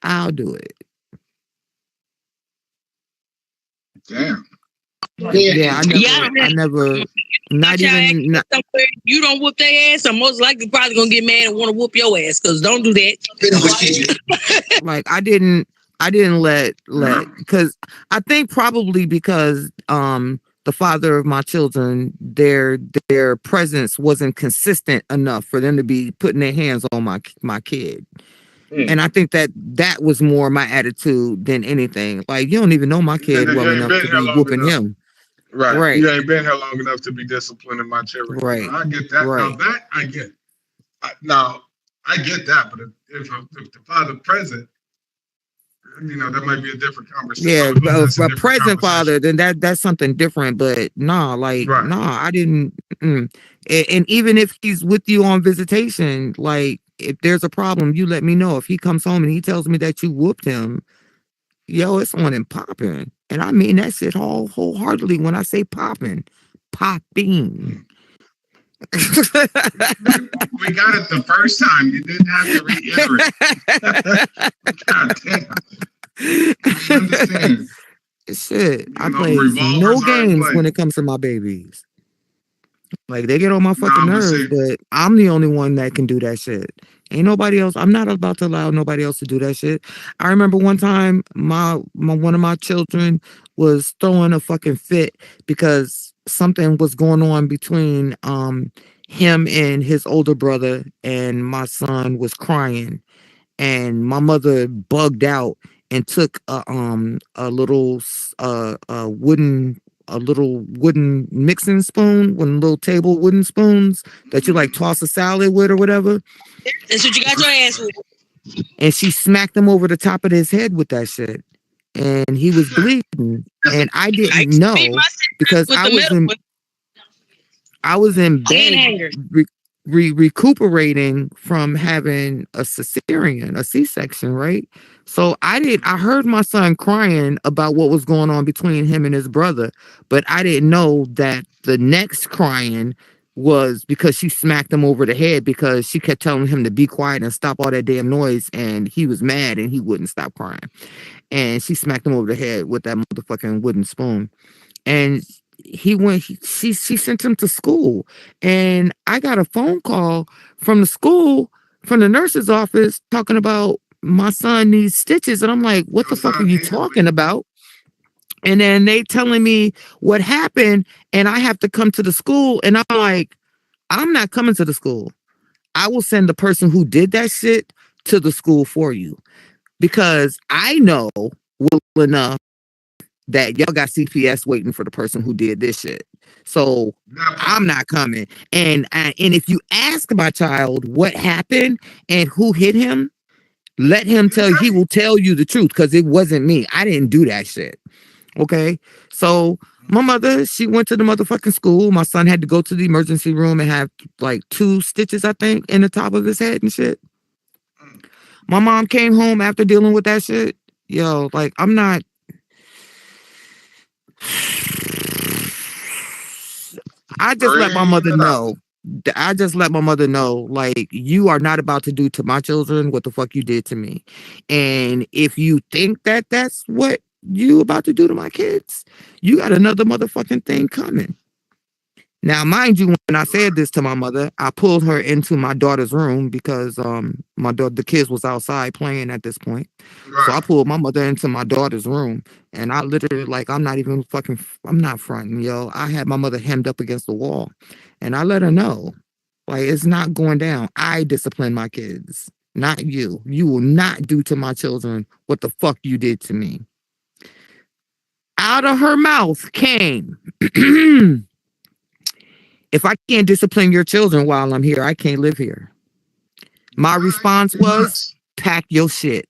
I'll do it. damn. Yeah, Yeah, I never, my not child even, not, somewhere, you don't whoop their ass, I'm most likely probably gonna get mad and want to whoop your ass. Cause don't do that. like, I didn't because I think probably because, the father of my children, their presence wasn't consistent enough for them to be putting their hands on my kid. And I think that was more my attitude than anything. Like, you don't even know my And kid then you well ain't enough been to here be long whooping enough. him. Right. Right. You ain't been here long enough to be disciplining my children. Right. Now, I get that. Right. Now that I get. Now I get that, but if the father present, that might be a different conversation. Yeah, That's a a different present father, conversation. then that's something different. But nah, like, Right. nah, I didn't. And even if he's with you on visitation, like, if there's a problem, you let me know. If he comes home and he tells me that you whooped him, yo, it's on and popping. And I mean that shit wholeheartedly when I say popping. Popping. We got it the first time. You didn't have to reiterate. God damn. We understand. Shit, I play no Revolvers are in games play. when it comes to my babies. Like, they get on my fucking Nah, but nerves, see, but I'm the only one that can do that shit. Ain't nobody else. I'm not about to allow nobody else to do that shit. I remember one time my one of my children was throwing a fucking fit because something was going on between him and his older brother, and my son was crying, and my mother bugged out and took a little a little wooden mixing spoon, one little table wooden spoons that you like toss a salad with or whatever, That's what you got your ass with. and she smacked him over the top of his head with that shit, and he was bleeding, and I I didn't used to beat know my sister because with the metal one. I was in Chin bed hanger. recuperating from having a cesarean, a C-section, right? So I heard my son crying about what was going on between him and his brother, but I didn't know that the next crying was because she smacked him over the head because she kept telling him to be quiet and stop all that damn noise, and he was mad and he wouldn't stop crying. And she smacked him over the head with that motherfucking wooden spoon. And she sent him to school, and I got a phone call from the school, from the nurse's office, talking about my son needs stitches, and I'm like, what the fuck are you talking about? And then they telling me what happened, and I have to come to the school, and I'm like, I'm not coming to the school. I will send the person who did that shit to the school for you, because I know well enough that y'all got CPS waiting for the person who did this shit. So I'm not coming. And if you ask my child what happened and who hit him, let him tell you. He will tell you the truth, because it wasn't me. I didn't do that shit. Okay. So my mother, she went to the motherfucking school. My son had to go to the emergency room and have like 2 stitches, I think, in the top of his head and shit. My mom came home after dealing with that shit. Yo, like, I'm not. I just let my mother know. I just let my mother know, like, you are not about to do to my children what the fuck you did to me. And if you think that that's what you about to do to my kids, you got another motherfucking thing coming. Now, mind you, when I said this to my mother, I pulled her into my daughter's room because my daughter, the kids was outside playing at this point. So I pulled my mother into my daughter's room, and I literally, like, I'm not fronting, yo. I had my mother hemmed up against the wall, and I let her know, like, it's not going down. I discipline my kids, not you. You will not do to my children what the fuck you did to me. Out of her mouth came, if I can't discipline your children while I'm here, I can't live here. My response was, pack your shit.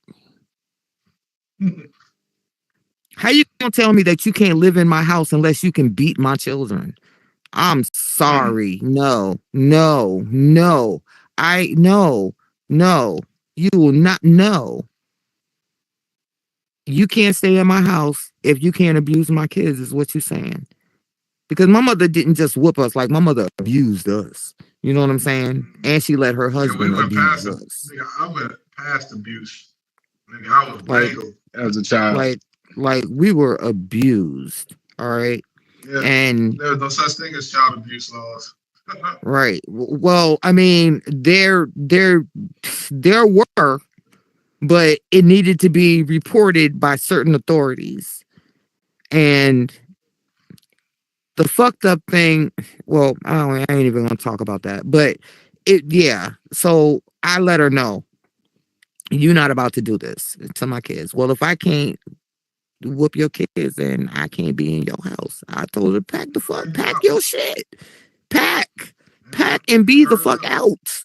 How you gonna tell me that you can't live in my house unless you can beat my children? I'm sorry. No, no, no. No. You will not. No. You can't stay in my house if you can't abuse my kids, is what you're saying. Because my mother didn't just whoop us, like my mother abused us. You know what I'm saying? And she let her Yeah, we husband went abuse past it. us. Nigga, I went past abuse. Nigga, I was Like, wrangled. as a child. like we were abused. All right. Yeah, And there's no such thing as child abuse laws. right. Well, I mean, there were, but it needed to be reported by certain authorities. And the fucked up thing, well, I ain't even gonna talk about that. But yeah. So I let her know, you're not about to do this to my kids. Well, if I can't whoop your kids, then I can't be in your house. I told her, pack your shit. Pack and be the fuck out.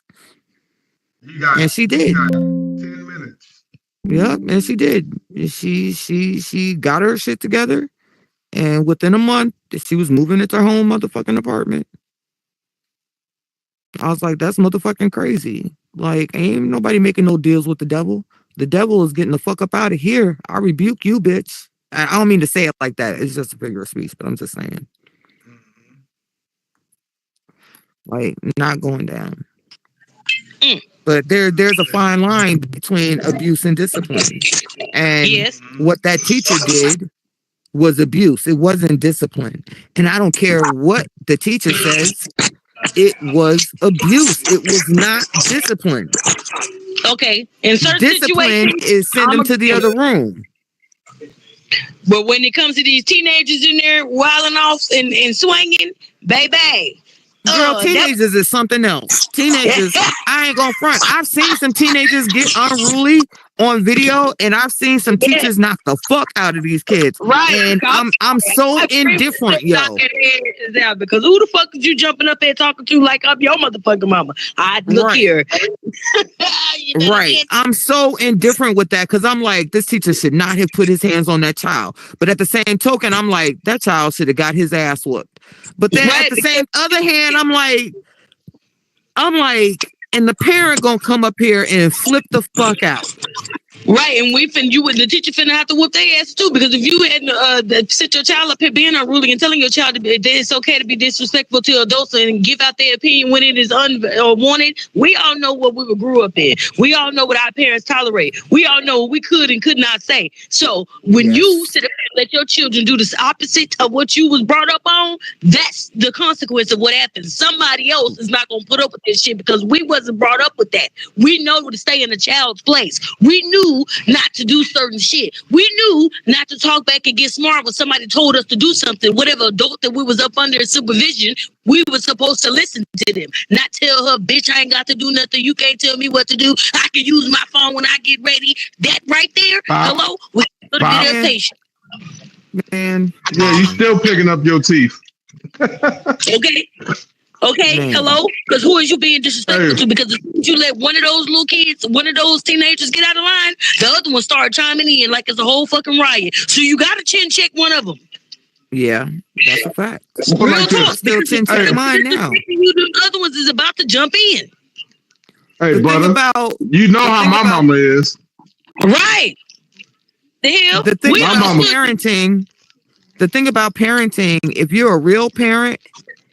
And she did. 10 minutes. Yep, and she did. She got her shit together, and within a month, she was moving into her home motherfucking apartment. I was like, that's motherfucking crazy. Like, ain't nobody making no deals with the devil. The devil is getting the fuck up out of here. I rebuke you, bitch. I don't mean to say it like that. It's just a figure of speech, but I'm just saying. Like, not going down. But there's a fine line between abuse and discipline. And Yes. what that teacher did was abuse. It wasn't discipline. And I don't care what the teacher says. It was abuse. It was not discipline. Okay. In certain Discipline situations, is send them to the other room. But when it comes to these teenagers in there wilding off and swinging, baby. Girl, teenagers is something else. Teenagers, I ain't gonna front. I've seen some teenagers get unruly on video, and I've seen some teachers knock the fuck out of these kids. Right. And I'm so indifferent, yo. Because who the fuck is you jumping up there talking to like I'm your motherfucking mama? Look here. Right. I'm so indifferent with that because I'm like, this teacher should not have put his hands on that child. But at the same token, I'm like, that child should have got his ass whooped. But then at the same other hand, I'm like, and the parent gonna come up here and flip the fuck out. Right, and the teacher finna have to whoop their ass too, because if you had sit your child up here being unruly and telling your child that it's okay to be disrespectful to adults and give out their opinion when it is unwanted, we all know what we grew up in. We all know what our parents tolerate. We all know what we could and could not say. So when you sit up and let your children do the opposite of what you was brought up on, that's the consequence of what happens. Somebody else is not gonna put up with this shit because we wasn't brought up with that. We know to stay in a child's place. We knew not to do certain shit. We knew not to talk back and get smart when somebody told us to do something. Whatever adult that we was up under supervision, we were supposed to listen to them. Not tell her, bitch, I ain't got to do nothing. You can't tell me what to do. I can use my phone when I get ready. That right there, hello? We got to be station. Man. Yeah, you still picking up your teeth. Okay, hello? Because who is you being disrespectful to? Because if you let one of those little kids, one of those teenagers get out of line, the other one start chiming in like it's a whole fucking riot. So you got to chin check one of them. Yeah, that's a fact. Real talk. Still chin check mine now. The other ones is about to jump in. Hey, brother, you know how my mama is. Right. The hell? The thing about parenting, if you're a real parent,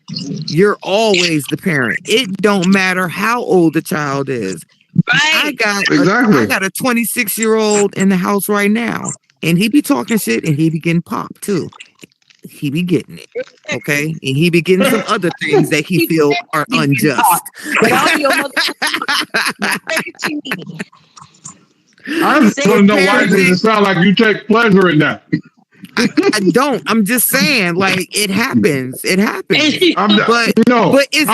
you're always the parent. It don't matter how old the child is. Right. I got a 26-year-old in the house right now, and he be talking shit, and he be getting popped too. He be getting it, okay? And he be getting some other things that he feel are unjust. But I'm your mother. I just want to know why does it sound like you take pleasure in that? I don't. I'm just saying, like, it happens. It happens. But I'm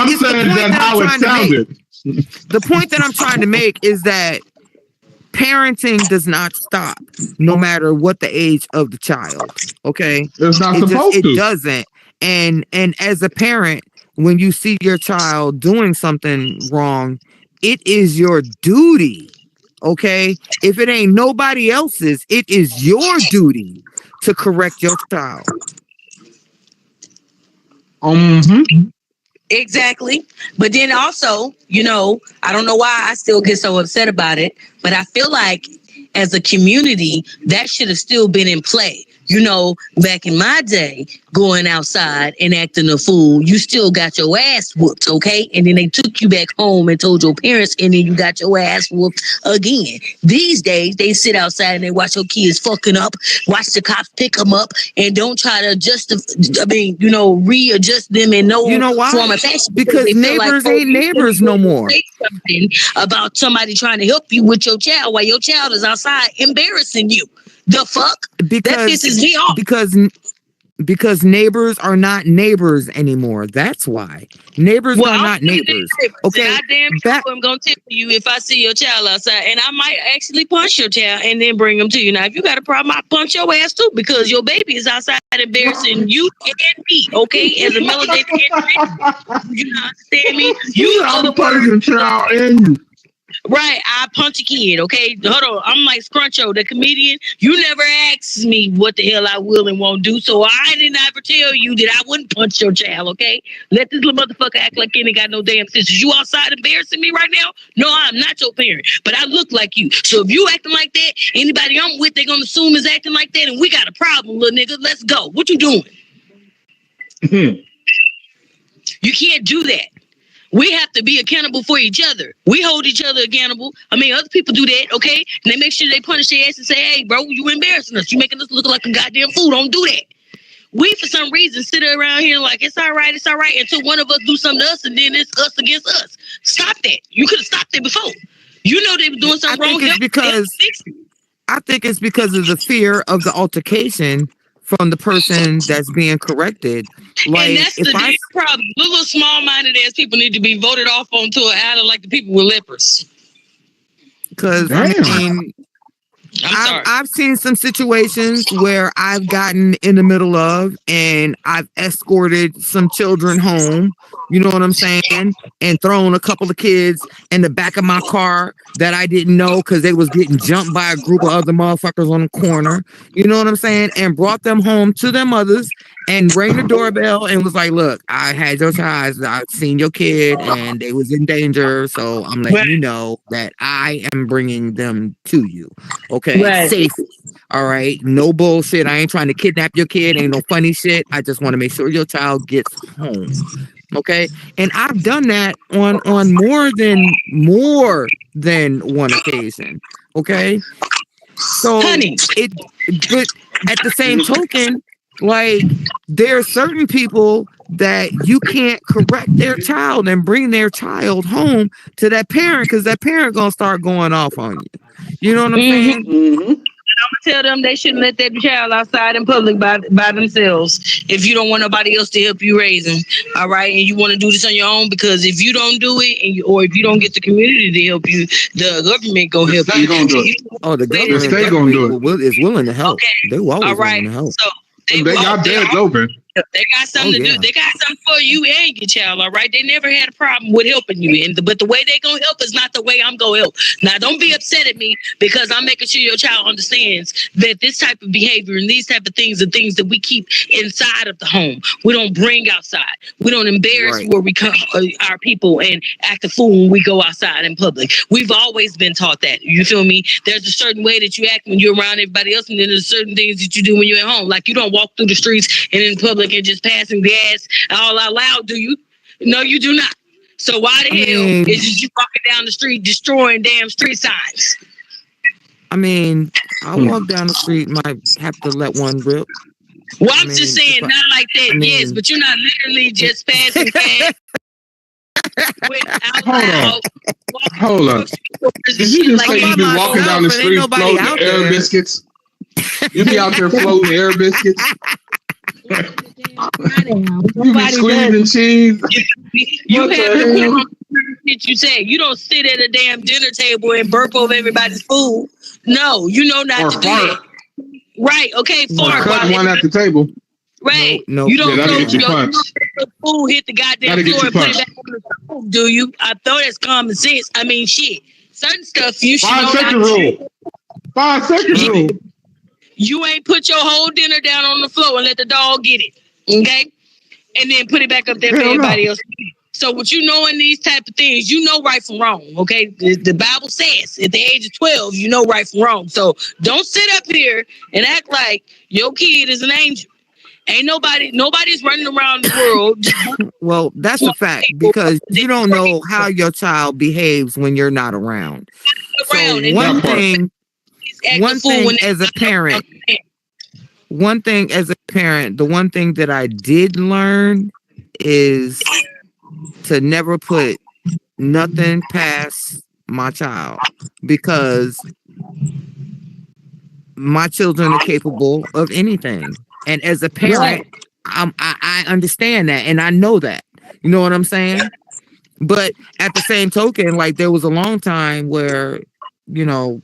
saying that how it sounded. The point that I'm trying to make is that parenting does not stop, no matter what the age of the child. Okay, it's not supposed to. It doesn't. And as a parent, when you see your child doing something wrong, it is your duty. Okay, if it ain't nobody else's, it is your duty to correct your child. Exactly. But then also, I don't know why I still get so upset about it, but I feel like as a community, that should have still been in play. Back in my day, going outside and acting a fool, you still got your ass whooped, okay? And then they took you back home and told your parents, and then you got your ass whooped again. These days, they sit outside and they watch your kids fucking up, watch the cops pick them up, and don't try to readjust them in no form of fashion. Because neighbors ain't neighbors no more. Say something about somebody trying to help you with your child while your child is outside embarrassing you. The fuck? That pisses me off. Because neighbors are not neighbors anymore. That's why. Neighbors are not neighbors. Okay. I damn sure I'm gonna tell you if I see your child outside, and I might actually punch your child and then bring them to you. Now, if you got a problem, I punch your ass too, because your baby is outside embarrassing you and me. Okay, as a melanated individual, you understand me? You are the punching child and you. Right, I punch a kid, okay? Hold on, I'm like Scruncho, the comedian. You never asked me what the hell I will and won't do, so I didn't ever tell you that I wouldn't punch your child, okay? Let this little motherfucker act like he ain't got no damn sisters. You outside embarrassing me right now? No, I'm not your parent, but I look like you. So if you acting like that, anybody I'm with, they gonna assume is acting like that, and we got a problem, little nigga. Let's go. What you doing? You can't do that. We have to be accountable for each other. We hold each other accountable. I mean, other people do that, okay? And they make sure they punish their ass and say, hey, bro, you embarrassing us. You making us look like a goddamn fool. Don't do that. We, for some reason, sit around here like, it's all right, until one of us do something to us, and then it's us against us. Stop that. You could have stopped it before. You know they were doing something wrong. I think it's because of the fear of the altercation from the person that's being corrected. Like, and that's the big problem. Little small-minded ass people need to be voted off onto an island like the people with lepers. Because I've seen some situations where I've gotten in the middle of, and I've escorted some children home, you know what I'm saying, and thrown a couple of kids in the back of my car that I didn't know because they was getting jumped by a group of other motherfuckers on the corner, you know what I'm saying, and brought them home to their mothers and rang the doorbell and was like, look, I had your child, I've seen your kid and they was in danger, so I'm letting you know that I am bringing them to you. Okay, safe. All right, no bullshit. I ain't trying to kidnap your kid. Ain't no funny shit. I just want to make sure your child gets home. Okay, and I've done that on more than one occasion. Okay, so but at the same token, like, there are certain people that you can't correct their child and bring their child home to that parent, because that parent gonna start going off on you. You know what I'm saying? I'm gonna tell them they shouldn't let their child outside in public by themselves if you don't want nobody else to help you raise them. All right, and you want to do this on your own, because if you don't do it, or if you don't get the community to help you, the government gonna help you. Gonna do it. Oh, the government gonna do it. Is willing to help. Okay. They always willing to help. So they got beds open. They got something to do. They got something for you and your child, all right? They never had a problem with helping you. But the way they going to help is not the way I'm going to help. Now, don't be upset at me, because I'm making sure your child understands that this type of behavior and these type of things are things that we keep inside of the home. We don't bring outside. We don't embarrass where we come, our people, and act a fool when we go outside in public. We've always been taught that. You feel me? There's a certain way that you act when you're around everybody else, and then there's certain things that you do when you're at home. Like, you don't walk through the streets and in public and just passing gas all out loud, do you? No, you do not. So why the hell is you walking down the street destroying damn street signs? I mean, I walk down the street, might have to let one rip. Well, I'm just saying, not like that, yes, but you're not literally just passing gas. Hold on. Did you just say you be walking down the street floating air biscuits? You be out there floating air biscuits? You be squeezing cheese. You have you say you don't sit at a damn dinner table and burp over everybody's food. No, you know not to do that. Right? Okay, fart. Cut one at the table. Right? No, you don't that'll get you punched. Food hit the goddamn floor and put it back on the stove, do you? I thought that's common sense. I mean, shit. certain stuff you should 5 know second not to. rule. 5 second rule. You ain't put your whole dinner down on the floor and let the dog get it. Okay? And then put it back up there for Hell no. everybody else. So what you know in these type of things, you know right from wrong, okay? The Bible says at the age of 12, you know right from wrong. So don't sit up here and act like your kid is an angel. Ain't nobody's running around the world. Well, that's a fact because you don't know how your child behaves when you're not around. So Around and one That part. thing, act one a fool thing when as a parent, the one thing that I did learn is to never put nothing past my child because my children are capable of anything. And as a parent, I understand that and I know that. You know what I'm saying? But at the same token, like there was a long time where, you know,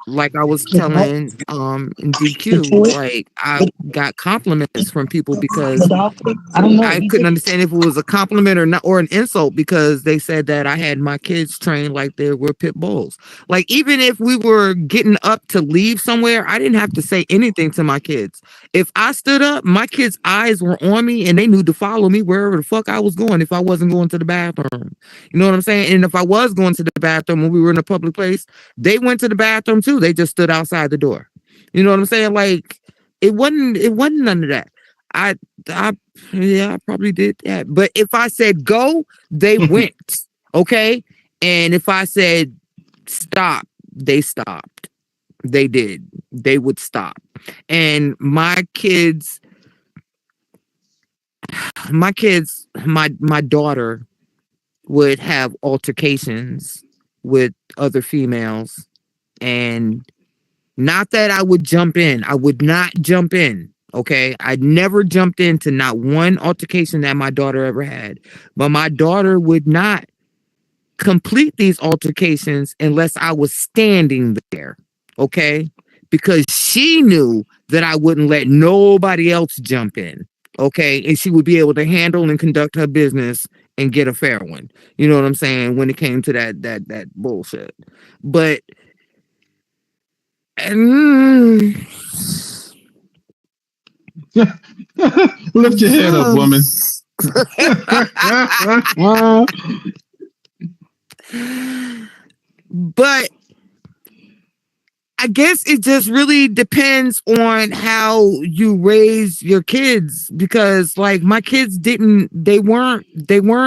like I was telling in DQ, like I got compliments from people because I couldn't understand if it was a compliment or not, or an insult, because they said that I had my kids trained like they were pit bulls. Like even if we were getting up to leave somewhere, I didn't have to say anything to my kids. If I stood up, my kids' eyes were on me and they knew to follow me wherever the fuck I was going if I wasn't going to the bathroom. You know what I'm saying? And if I was going to the bathroom when we were in a public place, they went to the bathroom too. They just stood outside the door. You know what I'm saying? Like it wasn't none of that. I yeah, I probably did that. But if I said go, they went. Okay. And if I said stop, they stopped. They did. They would stop. And my daughter would have altercations with other females. And not that I would jump in. I would not jump in. Okay. I never jumped into not one altercation that my daughter ever had. But my daughter would not complete these altercations unless I was standing there. Okay. Because she knew that I wouldn't let nobody else jump in. Okay. And she would be able to handle and conduct her business and get a fair one. You know what I'm saying? When it came to that bullshit. But Lift your head up, woman. But I guess it just really depends on how you raise your kids, because like my kids they weren't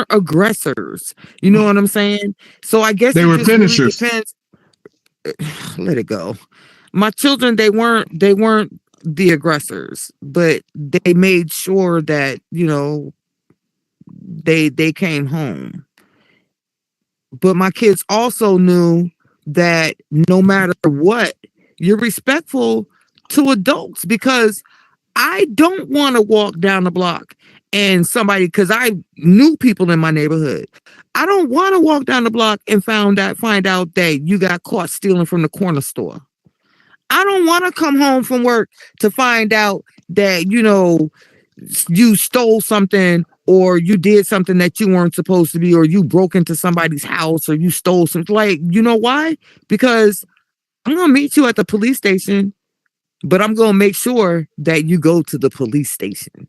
aggressors. You know what I'm saying? So I guess They it were just finishers. really depends. Let it go. My children, they weren't the aggressors, but they made sure that, you know, they came home. But my kids also knew that no matter what, you're respectful to adults, because I don't want to walk down the block and because I knew people in my neighborhood. I don't want to walk down the block and find out that you got caught stealing from the corner store. I don't want to come home from work to find out that, you know, you stole something or you did something that you weren't supposed to be, or you broke into somebody's house or you stole something. Like, you know why? Because I'm going to meet you at the police station, but I'm going to make sure that you go to the police station.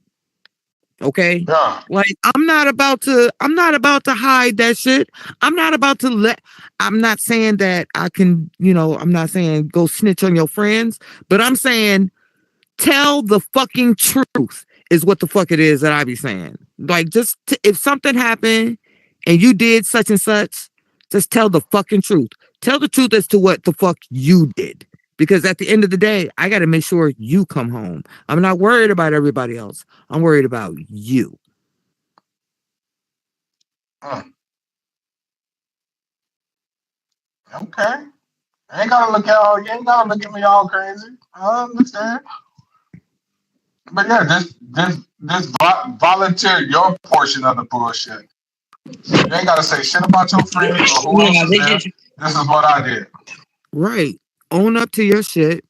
Okay? Yeah. Like I'm not about to hide that shit. I'm not saying that I can, you know, I'm not saying go snitch on your friends, but I'm saying tell the fucking truth is what the fuck it is that I be saying. Like just if something happened and you did such and such, just tell the fucking truth. Tell the truth as to what the fuck you did. Because at the end of the day, I got to make sure you come home. I'm not worried about everybody else. I'm worried about you. Okay. You ain't gotta look at me all crazy. I understand. But yeah, just volunteer your portion of the bullshit. You ain't gotta say shit about your friends or who else is there. This is what I did. Right. Own up to your shit.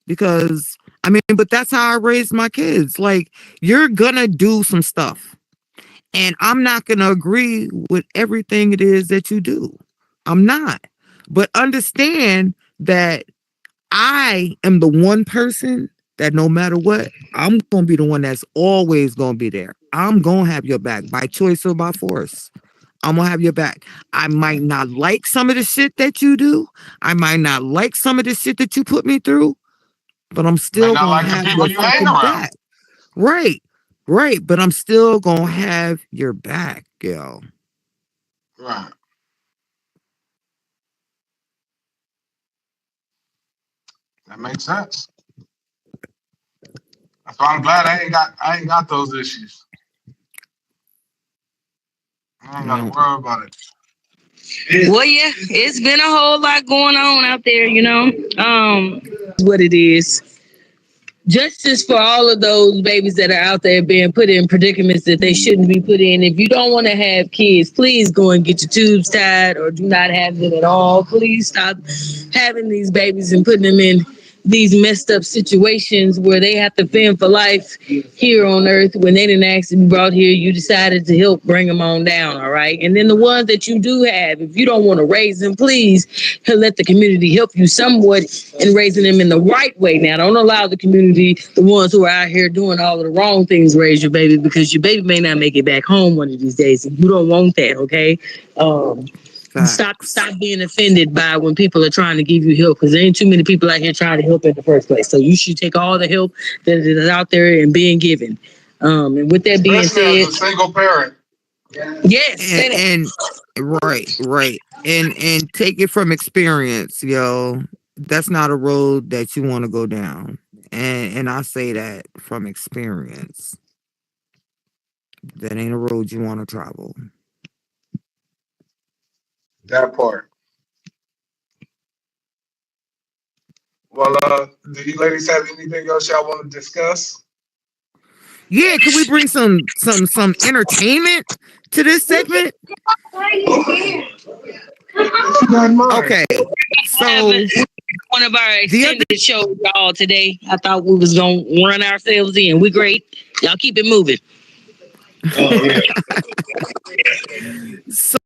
Because, I mean, but that's how I raised my kids. Like, you're gonna do some stuff. And I'm not gonna agree with everything it is that you do. I'm not. But understand that I am the one person that no matter what, I'm going to be the one that's always going to be there. I'm going to have your back by choice or by force. I'm going to have your back. I might not like some of the shit that you do. I might not like some of the shit that you put me through, but I'm May still not going to like the have people your you hang fucking around. back. Right. Right. But I'm still going to have your back, yo. Right. That makes sense. That's why I'm glad I ain't got those issues. I ain't got to No. worry about it. Well, yeah, it's been a whole lot going on out there, you know. What it is. Justice for all of those babies that are out there being put in predicaments that they shouldn't be put in. If you don't want to have kids, please go and get your tubes tied or do not have them at all. Please stop having these babies and putting them in these messed up situations where they have to fend for life here on earth when they didn't ask to be brought here. You decided to help bring them on down, all right? And then the ones that you do have, if you don't want to raise them, please let the community help you somewhat in raising them in the right way. Now, don't allow the community, the ones who are out here doing all of the wrong things, raise your baby, because your baby may not make it back home one of these days. And you don't want that, okay? Stop being offended by when people are trying to give you help, because there ain't too many people out here trying to help in the first place. So you should take all the help that is out there and being given. And with that being Especially as said, a single parent. yes, say that. And right. And take it from experience, yo. That's not a road that you want to go down. And I say that from experience. That ain't a road you want to travel. That part. Well, do you ladies have anything else y'all want to discuss? Yeah, could we bring some entertainment to this segment? If you got mine. Okay. Have So one of our the other extended shows, y'all, today. I thought we was gonna run ourselves in. We great. Y'all keep it moving. so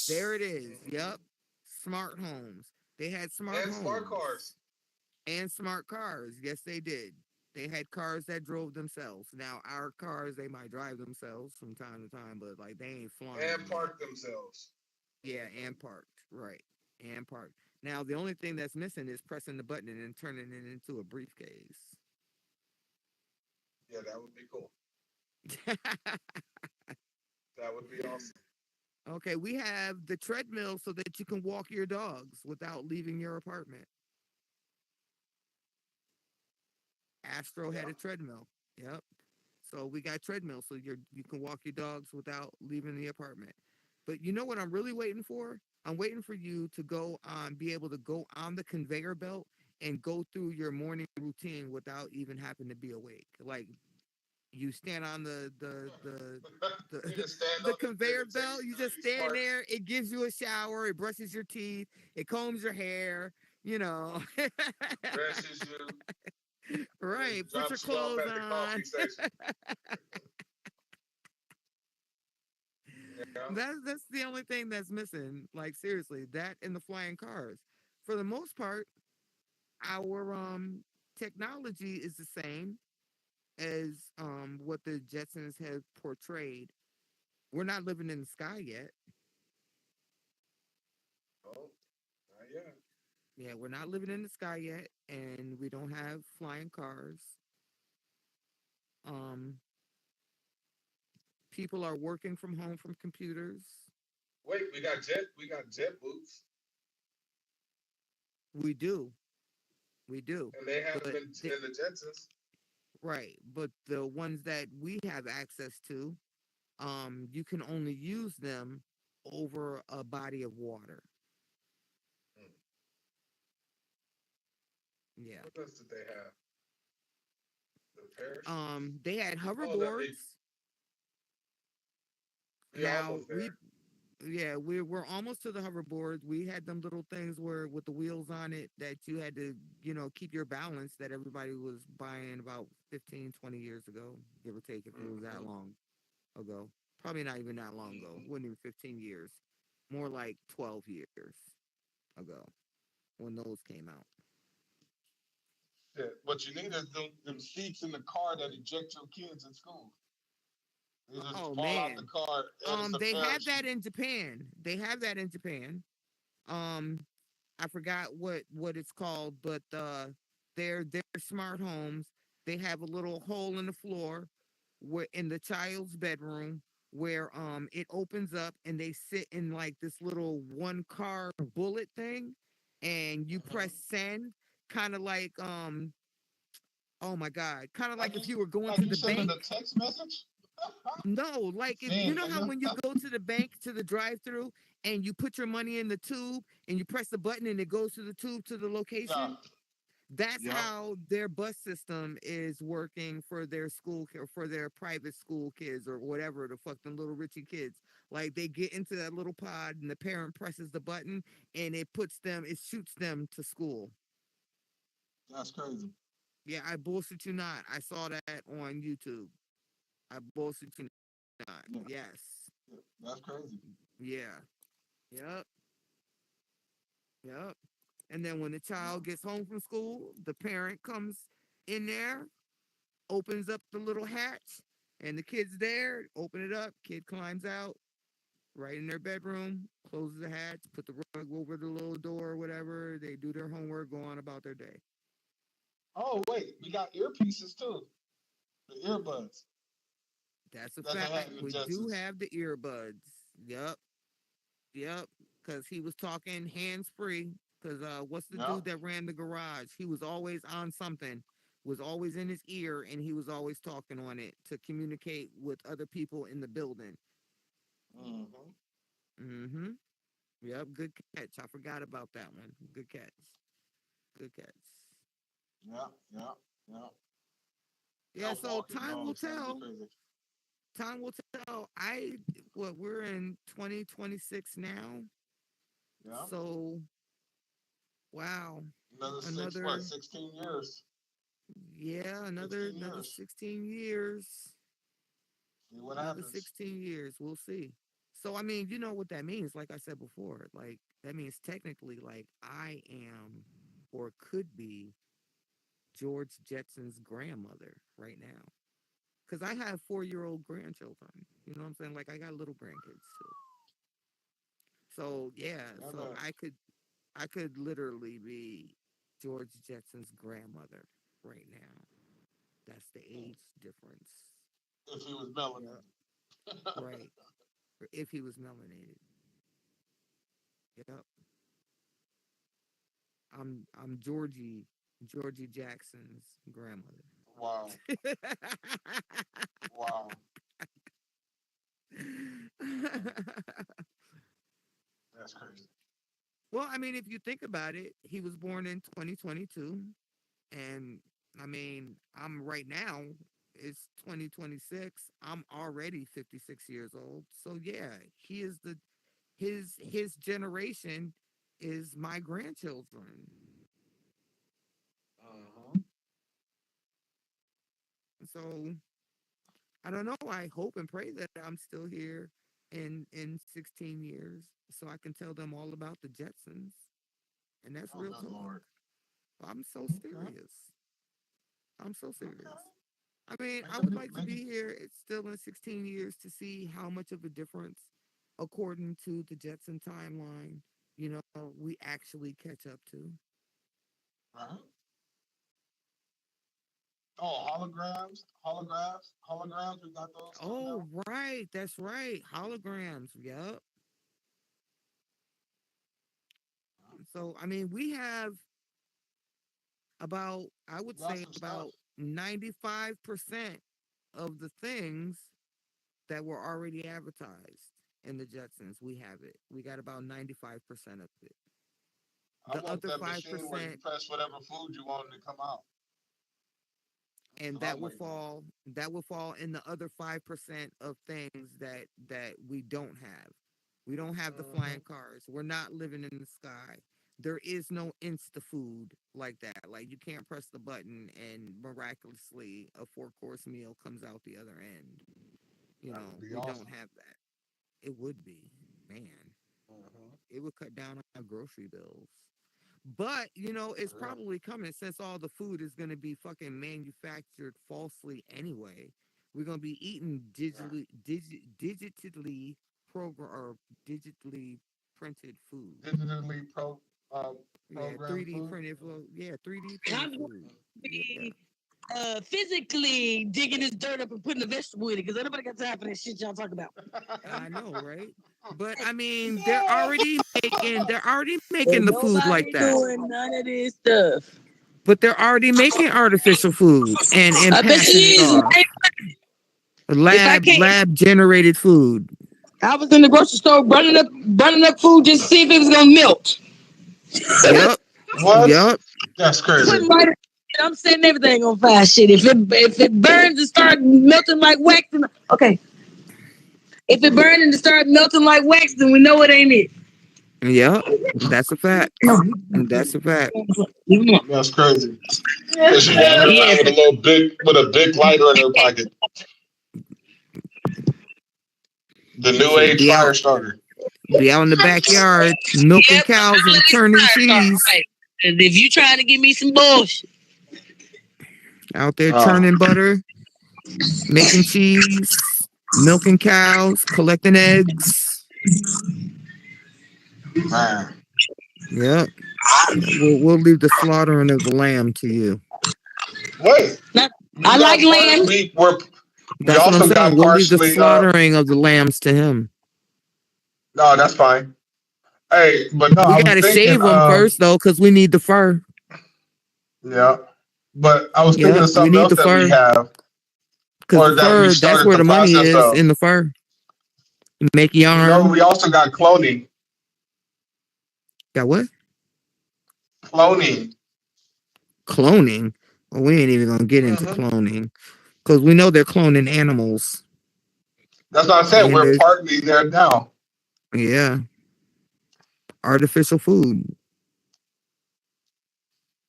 There it is. Yep. Smart homes. They had smart And smart homes cars. and smart cars. Yes, they did. They had cars that drove themselves. Now, our cars, they might drive themselves from time to time, but like they ain't flying And them yet. park themselves. Yeah, and parked. Right. And parked. Now, the only thing that's missing is pressing the button and then turning it into a briefcase. Yeah, that would be cool. That would be awesome. Okay, we have the treadmill so that you can walk your dogs without leaving your apartment. Astro had a Yeah. treadmill. Yep. So we got treadmill so you can walk your dogs without leaving the apartment. But you know what I'm really waiting for? I'm waiting for you to go on, be able to go on the conveyor belt and go through your morning routine without even having to be awake. Like you stand on You the just stand the on it and conveyor it takes belt. you You through just these stand parts. there. It gives you a shower. It brushes your teeth. It combs your hair. You know, Dresses you, and then right? Put your drops you off clothes at the on. coffee station. Yeah. That's the only thing that's missing. Like seriously, that and the flying cars. For the most part, our technology is the same as what the Jetsons have portrayed. We're not living in the sky yet. Oh, yeah. Yeah, we're not living in the sky yet, and we don't have flying cars. Um, people are working from home from computers. Wait, we got jet boots, We do, we do, and they have them but in the Jetsons. right, but the ones that we have access to, you can only use them over a body of water. Hmm. Yeah. What else did they have? The parachutes. They had Oh, hoverboards. we Now almost there. we're almost to the hoverboards. We had them little things where with the wheels on it that you had to, keep your balance that everybody was buying about 15, 20 years ago, give or take if it was that Hmm. long ago. Probably not even that long ago. Hmm. Wasn't even 15 years. More like 12 years ago when those came out. Shit. What you need is them seats in the car that eject your kids in school. They just Oh fall out the man. car and it's a They have that parachute. in Japan. They have that in Japan. Um, I forgot what it's called, but they're smart homes. They have a little hole in the floor where in the child's bedroom where it opens up and they sit in like this little one car bullet thing and you press Hmm. send, kind of like oh my god, kind of like if you were going Like to you the sending a bank. text message. No, like if you Send, know how nigga. when you go to the bank to the drive-through and you put your money in the tube and you press the button and it goes to the tube to the location. Yeah. That's Yep. how their bus system is working for their school or for their private school kids or whatever the fuck them little Richie kids. Like they get into that little pod and the parent presses the button and it shoots them to school. That's crazy. Yeah, I bullshit you not. I saw that on YouTube. I bullshit you not. Yeah. Yes. Yeah. That's crazy. Yeah. Yep. Yep. And then when the Yeah. child gets home from school, the parent comes in there, opens up the little hatch, and the kid's there. Open it up. Kid climbs out right in their bedroom, closes the hatch, put the rug over the little door or whatever. They do their homework, go on about their day. Oh wait, we got earpieces too. The earbuds That's a that they had fact. in the We do Jetsons. have the earbuds. Yep. Yep. Because he was talking hands free. Because what's the dude Yep. that ran the garage? He was always on something, was always in his ear, and he was always talking on it to communicate with other people in the building. Hmm. Mm-hmm. Yep. Good catch. I forgot about that one. Good catch. Good catch. Yep. Yep. Yep. Yeah. So Self-walking time will dogs. That'd be tell. crazy. Time will tell. We're in 2026 now. Yep. So, wow. Another six, what, Another 16 years? Yeah, another 16 another years. 16 years. See what Another happens. 16 years. We'll see. So I mean, you know what that means. Like I said before, like that means technically, like I am or could be George Jetson's grandmother right now. Because I have 4-year-old grandchildren. You know what I'm saying? Like I got little grandkids too. So yeah, so Never. I could literally be George Jetson's grandmother right now. That's the age difference. If he was melanin. Yep. Right. Or if he was melanated. Yep. I'm Georgie Jackson's grandmother. Wow. Wow. That's crazy. Well, I mean, if you think about it, he was born in 2022. And I mean, I'm right now, it's 2026. I'm already 56 years old. So yeah, he is his generation is my grandchildren. Uh-huh. So I don't know. I hope and pray that I'm still here in 16 years so I can tell them all about the Jetsons. And that's Oh, real good talk. Lord. I'm so Okay. serious. I'm so Okay. serious. I mean, Make I a would new, like to make it be here. It's still in 16 years to see how much of a difference, according to the Jetson timeline, we actually catch up to. right. Oh, holograms. We got those too Oh, now. right. That's right. Holograms. Yep. So, I mean, we have about, I would We got say, some stuff. about 95% of the things that were already advertised in the Jetsons. We have it. We got about 95% of it. I The want other that machine where you 5%, press whatever food you want to come out. That's and what I'm waiting on. that will fall in the other 5% of things that we don't have. We don't have the Mm-hmm. flying cars. We're not living in the sky. There is no insta food like that. Like you can't press the button and miraculously a 4-course meal comes out the other end. That would be We don't awesome. have that. It would be, man. Mm-hmm. It would cut down on our grocery bills. But, it's For real. probably coming since all the food is going to be fucking manufactured falsely anyway. We're going to be eating Right. digitally program or digitally printed food. Digitally uh, Yeah, programmed 3D food. printed food. Yeah, 3D printed I'm going food. to Yeah. be physically digging this dirt up and putting a vegetable in it because nobody got time for that shit y'all talking about. I know, right? But I mean, Yeah. they're already making Ain't the food like nobody that. doing none of this stuff. But they're already making artificial food and I bet she passing it is. off. If I can't, if Lab generated food. I was in the grocery store burning up food just to see if it was gonna melt. Yep. What? Yep. That's crazy. Putting right, I'm setting everything on fire. Shit, if it burns and start melting like wax, then, okay. If it burns and start melting like wax, then we know it ain't it. Yep. That's a fact. No. That's a fact. That's crazy. And Yeah. she walking around with Yes. a little big with a big lighter in her pocket. The He new said age fire starter. be out in the backyard milking Yep. cows and turning cheese. Right. And if you trying to give me some bullshit, Out there Oh churning butter, making cheese, milking cows, collecting eggs. man. Yep. We'll leave the slaughtering of the lamb to you. Wait. not, We I like got lamb. we That's what I'm also saying. got We'll leave the partially slaughtering of the lambs to him. no, that's fine. Hey, but no, We I was got to thinking shave them first, though, because we need the fur. yeah. But I was thinking Yep, of we something need else the that we fur have because the or that we fur, that's started where the the money process is of. in the fur. Make yarn. We also got cloning. Got what? Cloning. Cloning. Well, we ain't even going to get into Hmm. cloning because we know they're cloning animals. That's what I said. And We're there's, partly there now. yeah, artificial food.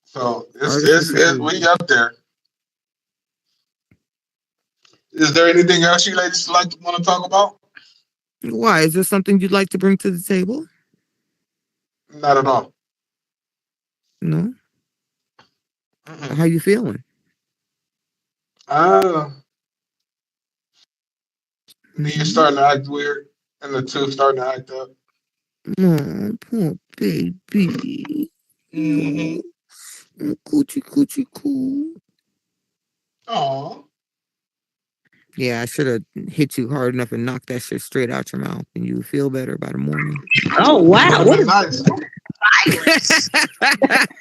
So Artificial we food. up there. Is there anything else you ladies like to want to talk about? Why? Is there something you'd like to bring to the table? Not at all. No. Mm-mm. How you feeling? Uh, knee is Mm-hmm. starting to act weird, and the tooth starting to act up. Oh, poor baby. Mm-hmm. Oh, coochie coochie cool. Aw. Yeah, I should have hit you hard enough and knocked that shit straight out your mouth, and you would feel better by the morning. Oh That would wow, have what been is nice. virus?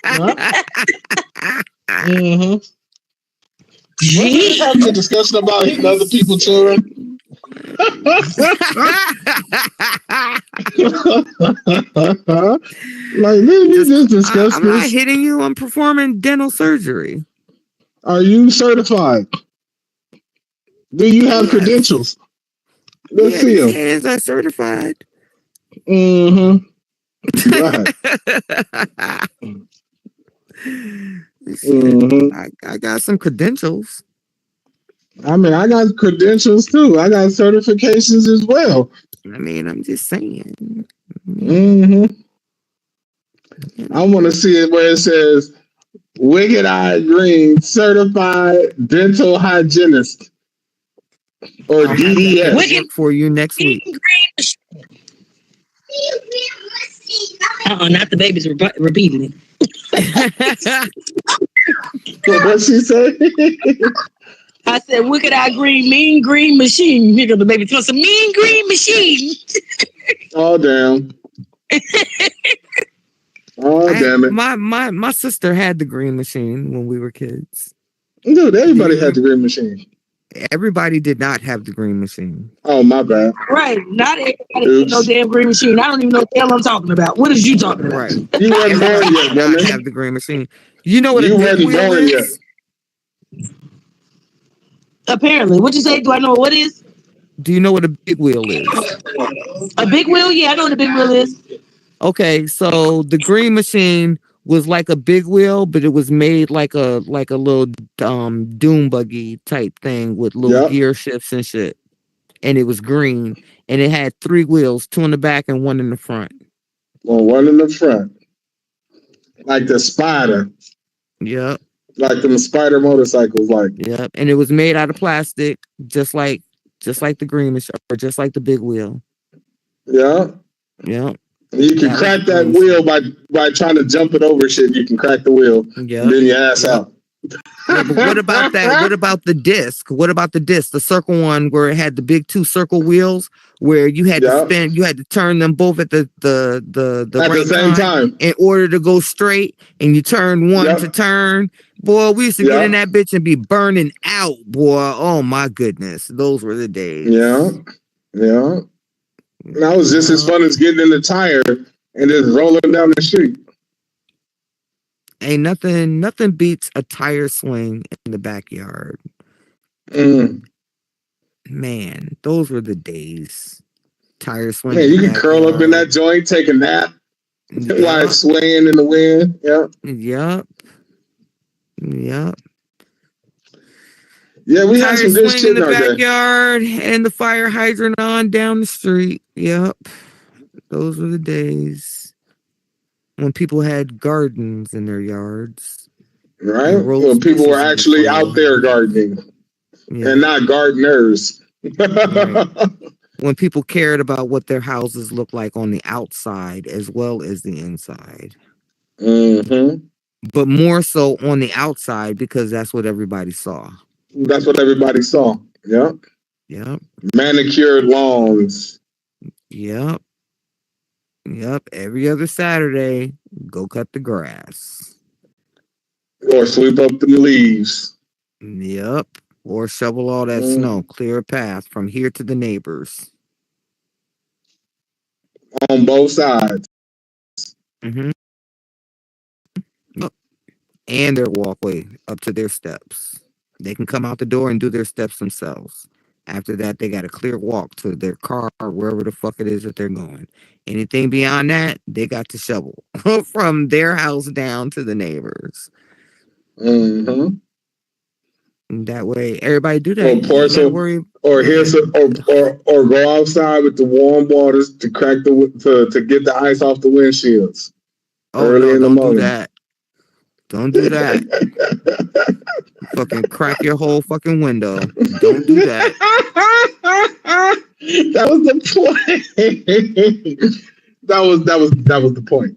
Huh? Mm-hmm. When we just having a Gee. discussion about hitting other people's children? Like, did we just discuss I'm not this? hitting you. I'm performing dental surgery. Are you certified? Do you have Yes. credentials? Let's Yeah, see these them. hands are certified. Mm-hmm. Right. Shit, Mm-hmm. I got some credentials. I mean, I got credentials too. I got certifications as well. I mean, I'm just saying. Mm-hmm. You I know, want to see it where it says Wicked Eye Green Certified Dental Hygienist or I'll have that DES. Wicked paperwork for you next green week. not the babies repeating it. What she say? I said, wicked eye green, mean green machine. Here go the baby. It's a mean green machine. Oh damn! Oh damn it! My sister had the green machine when we were kids. Dude, Do you everybody had the remember? green machine. Everybody did not have the green machine. Oh my bad. Right. Not everybody had no Oops. damn green machine. I don't even know what the hell I'm talking about. What is you talking about? Right. You wasn't born Everybody yet, did not woman. have the green machine. You know what a You big wasn't wheel born yet. is? Apparently. What you say? Do I know what is? Do you know what a big wheel is? A big wheel? Yeah, I know what a big wheel is. Okay, so the green machine was like a big wheel, but it was made like a little dune buggy type thing with little Yep. gear shifts and shit. And it was green, and it had 3 wheels, 2 in the back and 1 in the front. Well, one in the front, like the spider, Yep, like them spider motorcycles. Like, yep. And it was made out of plastic, just like the green machine, or just like the big wheel. yeah. Yep, You can that was the crack that green wheel machine. by trying to jump it over shit. You can crack the wheel, and Yep, then your ass yep. out. Yeah, but what about that? What about the disc? What about the disc, the circle one where it had the big 2 circle wheels where you had to Yeah. spin, you had to turn them both at the At the right same time time. in order to go straight, and you turn one to Yep. turn. Boy, we used to get in Yep. that bitch and be burning out, boy. Oh my goodness. Those were the Yeah. days. Yeah. That was just as Yeah. fun as getting in the tire and just rolling down the street. Ain't nothing beats a tire swing in the backyard. Mm. Man, those were the days. Tire swing Man, in the you can curl up in that backyard. joint, take a nap while Yup, it's swaying in the wind. Yeah. yup, yup. Yeah, we had Tire some good swing in shit the in our day. backyard and the fire hydrant on down the street. Yep. Those were the days when people had gardens in their yards Right? and rose When people were bushes in the actually out front. there gardening and Yeah. not gardeners. Right. When people cared about what their houses looked like on the outside as well as the inside. Mm-hmm. But more so on the outside because that's what everybody saw. That's what everybody saw. Yeah. Yep. Manicured lawns. Yep. Yep. Every other Saturday, go cut the grass. Or sweep up the leaves. Yep. Or shovel all that snow, Mm. clear a path from here to the neighbors. On both sides. Mm-hmm. Yep. And their walkway up to their steps. They can come out the door and do their steps themselves. After that, they got a clear walk to their car, wherever the fuck it is that they're going. Anything beyond that, they got to shovel from their house down to the neighbors. Mm-hmm. That way, everybody do that. or You pour ain't got to some, worry. or Yeah. here's or go outside with the warm waters to crack to get the ice off the windshields Oh early no, in the don't do morning. that. Don't do that. Fucking crack your whole fucking window. Don't do that. That was the point. That was the point.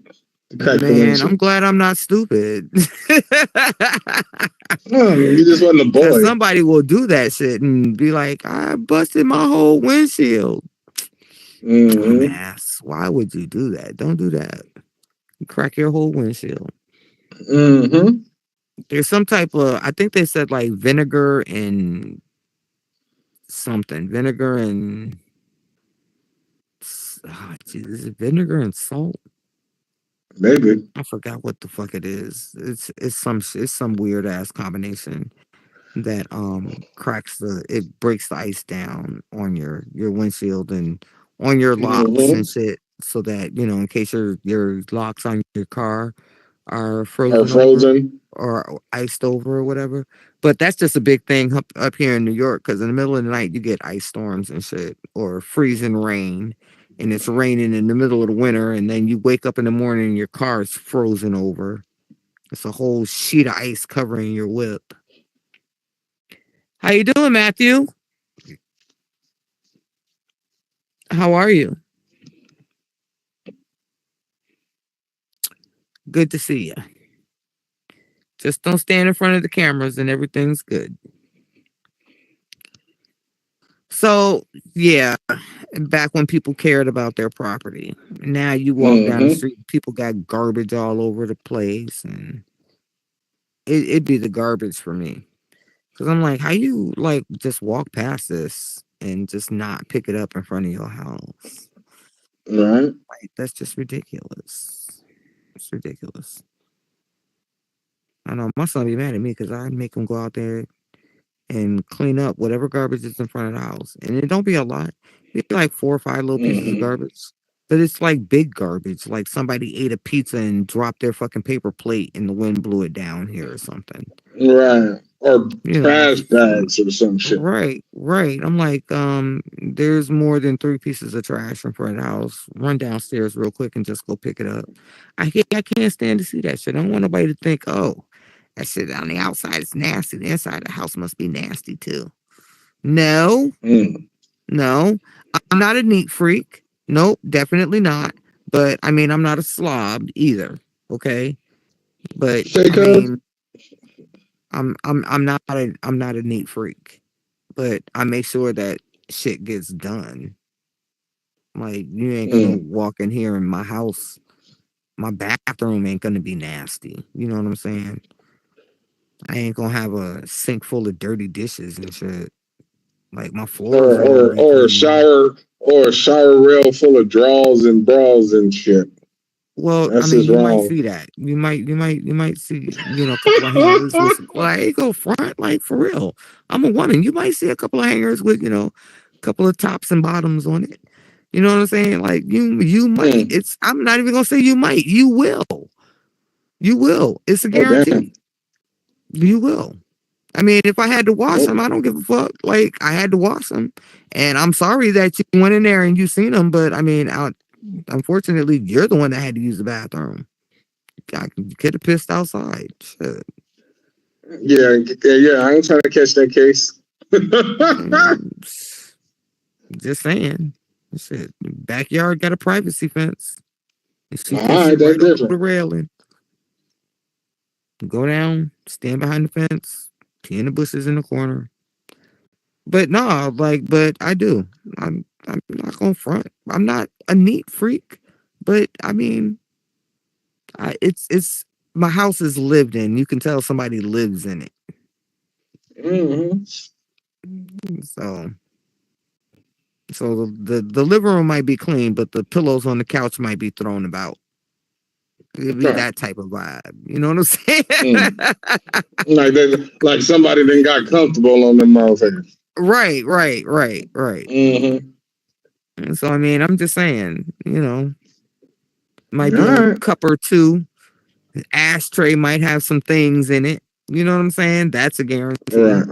To crack the Man, I'm windshield. glad I'm not stupid. You just wasn't a Cause boy. somebody will do that shit and be like, I busted my whole windshield. Mm-hmm. Dumbass. Why would you do that? Don't do that. Crack your whole windshield. Mm-hmm. There's some type of, I think they said like vinegar and something. Vinegar and, is it vinegar and salt? Maybe. I forgot what the fuck it is. It's some weird ass combination that cracks it breaks the ice down on your windshield and on your locks and Mm-hmm. shit, so that in case your locks on your car are Or frozen over frozen. or iced over or whatever. But that's just a big thing up here in New York, because in the middle of the night you get ice storms and shit, or freezing rain, and it's raining in the middle of the winter, and then you wake up in the morning and your car is frozen over. It's a whole sheet of ice covering your whip. How you doing, Matthew? How are you? Good to see you. Just don't stand in front of the cameras and everything's good. So, yeah, back when people cared about their property. Now you walk down the Mm-hmm. street, people got garbage all over the place, and it'd be the garbage for me. Because I'm like, how you like just walk past this and just not pick it up in front of your house? Right. Like, that's just ridiculous. It's ridiculous. I know my son be mad at me because I make him go out there and clean up whatever garbage is in front of the house. And it don't be a lot. It be like 4 or 5 little pieces of Mm-hmm. garbage. But it's like big garbage. Like somebody ate a pizza and dropped their fucking paper plate and the wind blew it down here or something. Right. Or You know. trash bags or some shit. Right, right. I'm like, there's more than 3 pieces of trash in front of the house. Run downstairs real quick and just go pick it up. I can't stand to see that shit. I don't want nobody to think, oh, that shit on the outside is nasty. The inside of the house must be nasty too. No, Mm. no. I'm not a neat freak. Nope, definitely not. But I mean, I'm not a slob either. Okay. But Say, I cuz? mean, I'm not a neat freak. But I make sure that shit gets done. Like, you ain't gonna Mm. walk in here in my house. My bathroom ain't gonna be nasty. You know what I'm saying? I ain't gonna have a sink full of dirty dishes and shit. Like, my Or floors will all or be or a clean. shower rail full of drawers and bras and shit. Well, I That's mean, just you might wrong. see that. You might see, a couple of hangers with some, like, hey, go front, like, for real. I'm a woman. You might see a couple of hangers with, a couple of tops and bottoms on it. You know what I'm saying? Like, you might. Mm. I'm not even gonna say you might. You will. You will. It's a Oh damn. guarantee. You will. I mean, if I had to wash Nope. them, I don't give a fuck. Like, I had to wash them, and I'm sorry that you went in there and you seen them. But I mean, unfortunately, you're the one that had to use the bathroom. You could have pissed outside. Shit. Yeah. I ain't trying to catch that case. Mm, just saying. Shit. Backyard got a privacy fence. And she All can right, sit that's right over the different. railing. Go down, stand behind the fence, pee in the bushes in the corner. But no, like, but I do. I'm not gonna front. I'm not a neat freak, but I mean, it's my house is lived in. You can tell somebody lives in it. Mm-hmm. So the living room might be clean, but the pillows on the couch might be thrown about. It'd be Right. that type of vibe. You know what I'm saying? Mm. Like somebody then got comfortable on them motherfuckers. Right, right, right, right. Mm-hmm. And so I mean, I'm just saying, might All be a right. cup or two. Ashtray might have some things in it. You know what I'm saying? That's a guarantee. Right.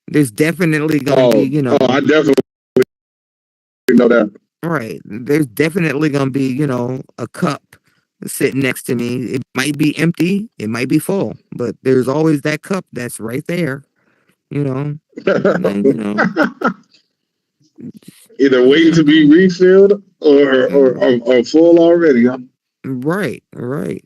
There's definitely gonna be, I definitely know that. right. There's definitely gonna be, a cup sitting next to me. It might be empty, it might be full, but there's always that cup that's right there. You know, like, Either waiting to be refilled or full already. Huh? right, right.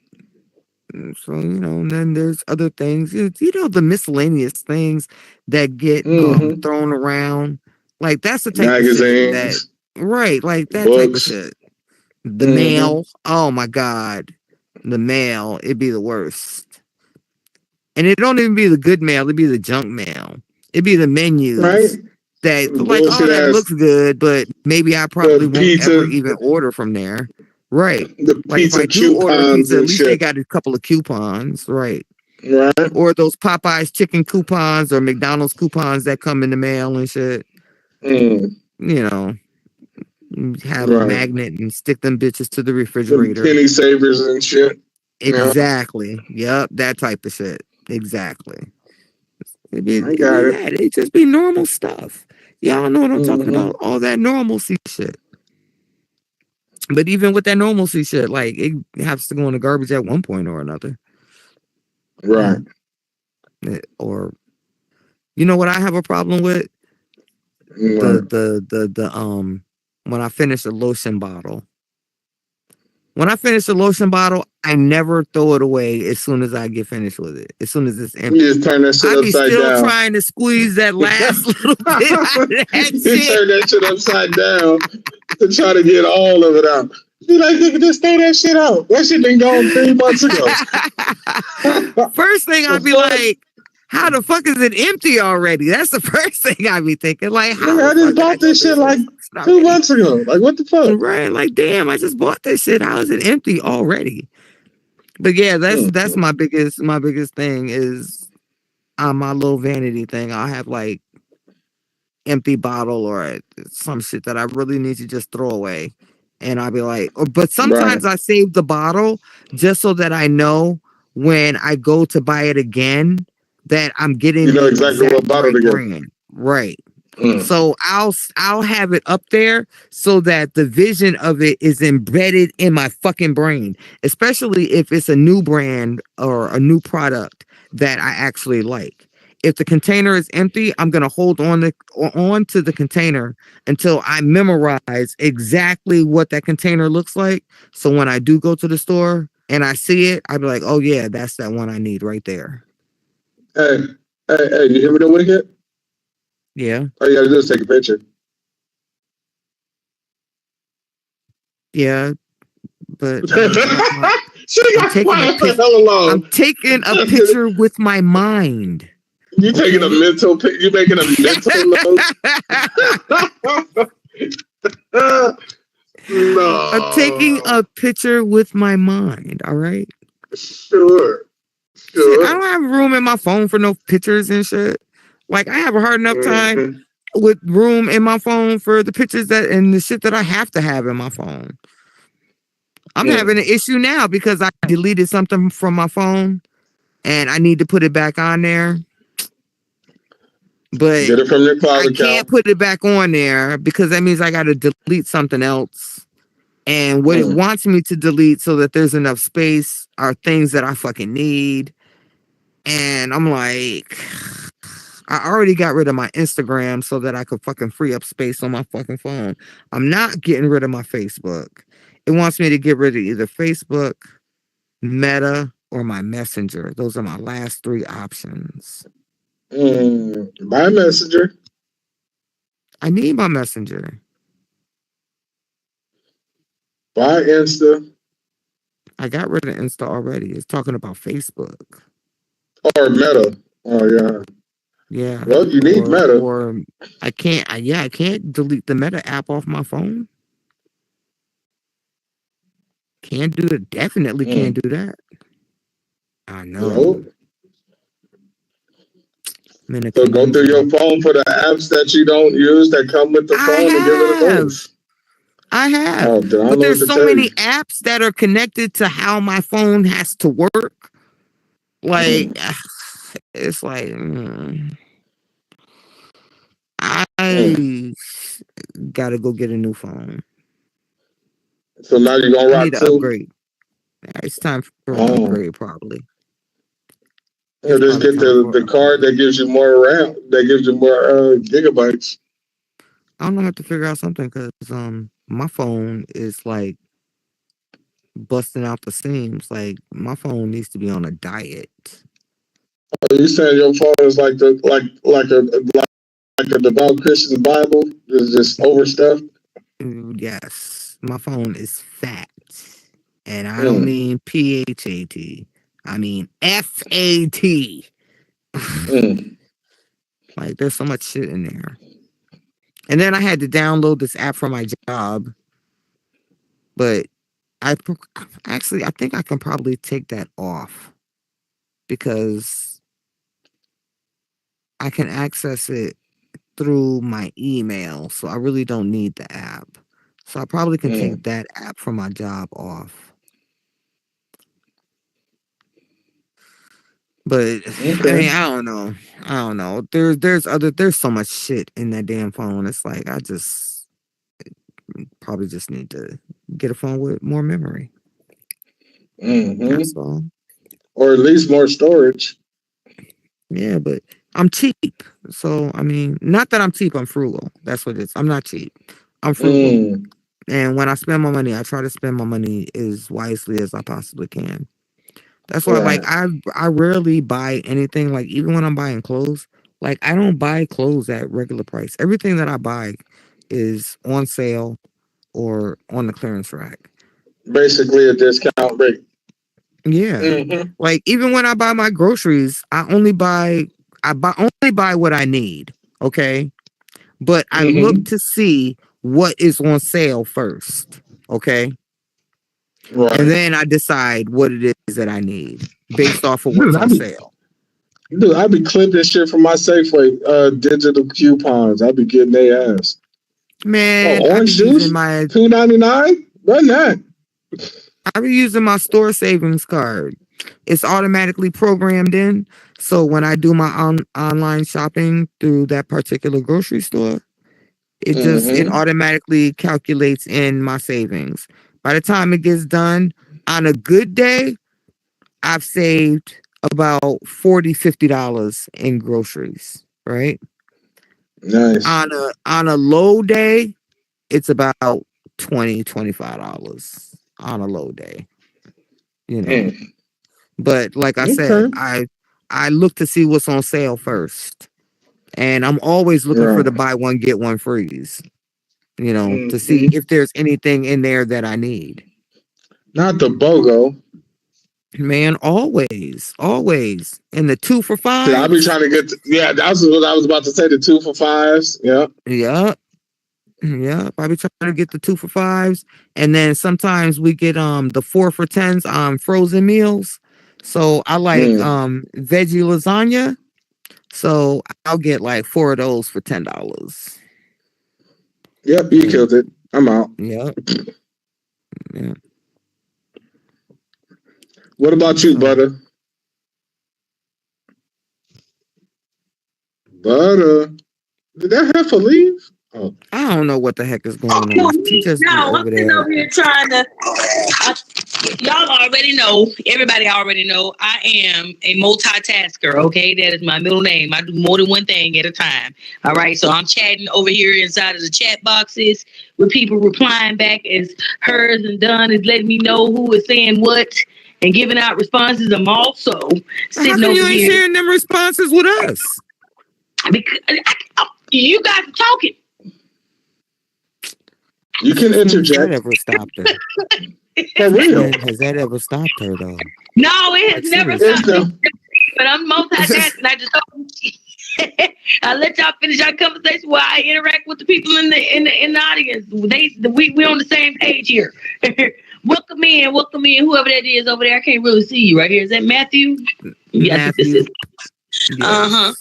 So, and then there's other things, the miscellaneous things that get Mm-hmm. thrown around. Like that's the type of shit that, Magazines, right, like that type of books. shit. The Mm-hmm. mail, oh my God, the mail, it'd be the worst. And it don't even be the good mail, it'd be the junk mail. It'd be the Right? menus that like, oh, Bullshit that ass looks good, but maybe I probably the won't ever pizza, even order from there. Right. the Like if pizza I do order coupons pizza, at and least they shit. got a couple of coupons, right? Right? Or those Popeyes chicken coupons or McDonald's coupons that come in the mail and shit. Mm, You know, have a right. magnet and stick them bitches to the The refrigerator. penny savers and shit. Yeah, Exactly. Yep, that type of shit. Exactly. I got it. That. It just be normal stuff. Y'all know what I'm talking Mm-hmm. about? All that normalcy shit. But even with that normalcy shit, like it has to go in the garbage at one point or another. Right. Or you know what I have a problem with? Right. The when I finish a lotion bottle. When I finish a lotion bottle, I never throw it away as soon as I get finished with it. As soon as it's You empty. just turn that shit I be upside still down. trying to squeeze that last little bit out of that You shit. turn that shit upside down to try to get all of it out. Be like, nigga, just throw that shit out. That shit been gone 3 months ago. First thing The I'd be fuck? like, how the fuck is it empty already? That's the first thing I'd be thinking. Like, how Nigga, the I just fuck did I bought go this through shit so like fast two already? months ago. Like, what the fuck? Right? Like, damn, I just bought this shit. How is it empty already? But yeah, that's my biggest thing is my little vanity thing. I'll have like empty bottle or some shit that I really need to just throw away. And I'll be like, but Right. sometimes I save the bottle just so that I know when I go to buy it again that I'm You getting know the exactly exact what bottle right to get. brand. Right. Mm. So I'll have it up there so that the vision of it is embedded in my fucking brain, especially if it's a new brand or a new product that I actually like. If the container is empty, I'm gonna hold on to the container until I memorize exactly what that container looks like. So when I do go to the store and I see it, I'll be like, oh yeah, that's that one I need right there. Hey, hey, you hear me the wicked? Yeah, All you gotta do is take a picture. yeah, but She I'm got taking a quiet for picture. hella I'm long. taking a picture with my mind. You taking a Okay. mental you making a mental note? I'm taking No. a picture with my mind. All right. Sure. Shit, I Sure. don't have room in my phone for no pictures and shit. Like I have a hard enough time Mm-hmm. with room in my phone for the pictures that and the shit that I have to have in my phone. I'm having an issue now because I deleted something from my phone and I need to put it back on there. But Get it from your cloud I can't account. put it back on there because that means I got to delete something else. And what it Mm. wants me to delete so that there's enough space are things that I fucking need. And I'm like, I already got rid of my Instagram so that I could fucking free up space on my fucking phone. I'm not getting rid of my Facebook. It wants me to get rid of either Facebook, Meta, or my Messenger. Those are my last three options. Buy a messenger. I need my Messenger. Buy Insta I got rid of Insta already. It's talking about Facebook. or Meta. Oh yeah. Yeah. Well, you need Meta. Or I can't I can't delete the Meta app off my phone. Can't do it. Definitely can't do that. I know. No. I'm in a So go through your conundrum. phone for the apps that you don't use that come with the I phone and get rid of have. those. I have. Oh, then I don't But know what there's to so tell many you. apps that are connected to how my phone has to work. Like it's like Mm. I gotta go get a new phone. So now you're gonna I need rock to too? upgrade. It's time for an Oh. upgrade, probably. Or It's just probably get time for the an card upgrade. that gives you more RAM, that gives you more gigabytes. I'm gonna have to figure out something because my phone is like busting out the seams. Like my phone needs to be on a diet. Are you saying your phone is like like a devout Christian Bible? It's just overstuffed? Yes, my phone is fat, and I don't Mm. mean PHAT. I mean FAT. Mm. Like there's so much shit in there. And then I had to download this app for my job, but I actually I think I can probably take that off because I can access it through my email, so I really don't need the app. So I probably can take Mm. that app from my job off. But I Okay. mean, I don't know. I don't know. There's so much shit in that damn phone. It's like I just probably just need to get a phone with more memory. That's Hmm. all. Or at least more storage. Yeah, but I'm cheap. So I mean, not that I'm cheap, I'm frugal. That's what it is. I'm not cheap. I'm frugal. Mm. And when I spend my money, I try to spend my money as wisely as I possibly can. That's why like Right. I rarely buy anything, like even when I'm buying clothes, like I don't buy clothes at regular price. Everything that I buy is on sale or on the clearance rack. Basically a discount rate. Yeah. Hmm. Like even when I buy my groceries, only buy what I need. Okay. But I look Hmm. to see what is on sale first. Okay. And Right. then I decide what it is that I need based off of Dude, what's on sale. I be clipping shit from my Safeway digital coupons. I be getting their ass. Man, Oh, orange juice, $2.99. Run that. I be using my store savings card. It's automatically programmed in. So when I do my online shopping through that particular grocery store, it Hmm. automatically calculates in my savings. By the time it gets done, on a good day, I've saved about $40-$50 in groceries, right? Nice. On a low day, it's about $20-$25 on a low day, you know. Mm. But like I said, Okay. I look to see what's on sale first. And I'm always looking for the Right. buy one get one freeze, to see Hmm. if there's anything in there that I need. Not the BOGO. Man, always, always. And the 2 for See, I be 5s. trying to get. Yeah, that's what I was about to say. The 2 for 5s. Yeah. Yep. Yep. I be trying to get the 2 for 5s. And then sometimes we get the 4 for 10s on frozen meals. So I like Mm. veggie lasagna. So I'll get like 4 of those for $10. Yep, you And killed it. I'm out. yep. Yeah. What about you, So Butter? Butter. Did that heifer leave? Oh. I don't know what the heck is going No, on. She just be I'm over sitting there. over here trying to. Y'all already know. Everybody already know. I am a multitasker. Okay, that is my middle name. I do more than one thing at a time. All right, so I'm chatting over here inside of the chat boxes with people replying back as hers and done is letting me know who is saying what and giving out responses. I'm also How sitting come you over ain't here sharing them responses with us? because you guys are talking. You can Has that interject. ever stopped her? For real. Has that ever stopped her though? No, it has Like never It's seriously. stopped me. the But I'm multitasking. I just I let y'all finish our conversation while I interact with the people in the audience. We on the same page here. welcome in, whoever that is over there. I can't really see you right here. Is that Matthew? Yeah, I think this Matthew. is. Yes.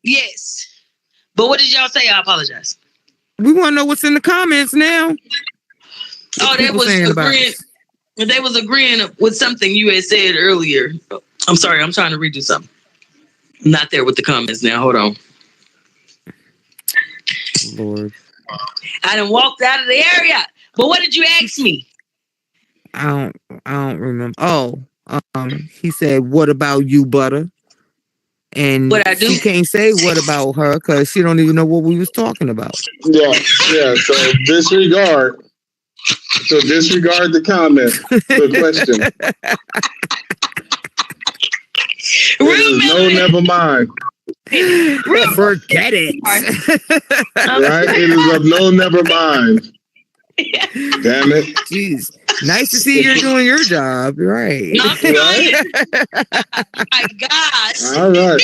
Yes. But what did y'all say? I apologize. We want to know what's in the comments now. Oh, that People was saying about agreeing. us. They was agreeing with something you had said earlier. I'm sorry. I'm trying to redo something. Not there with the comments now. Hold on. Lord. I done walked out of the area. But what did you ask me? I don't remember. Oh, he said, "What about you, Butter?" And What I do? she can't say what about her because she don't even know what we was talking about. Yeah. So disregard. So disregard the comment, the question. Never mind. Forget it. Right? It is of no never mind. Damn it. Jeez. Nice to see you're doing your job. Right. Right? My gosh. All right.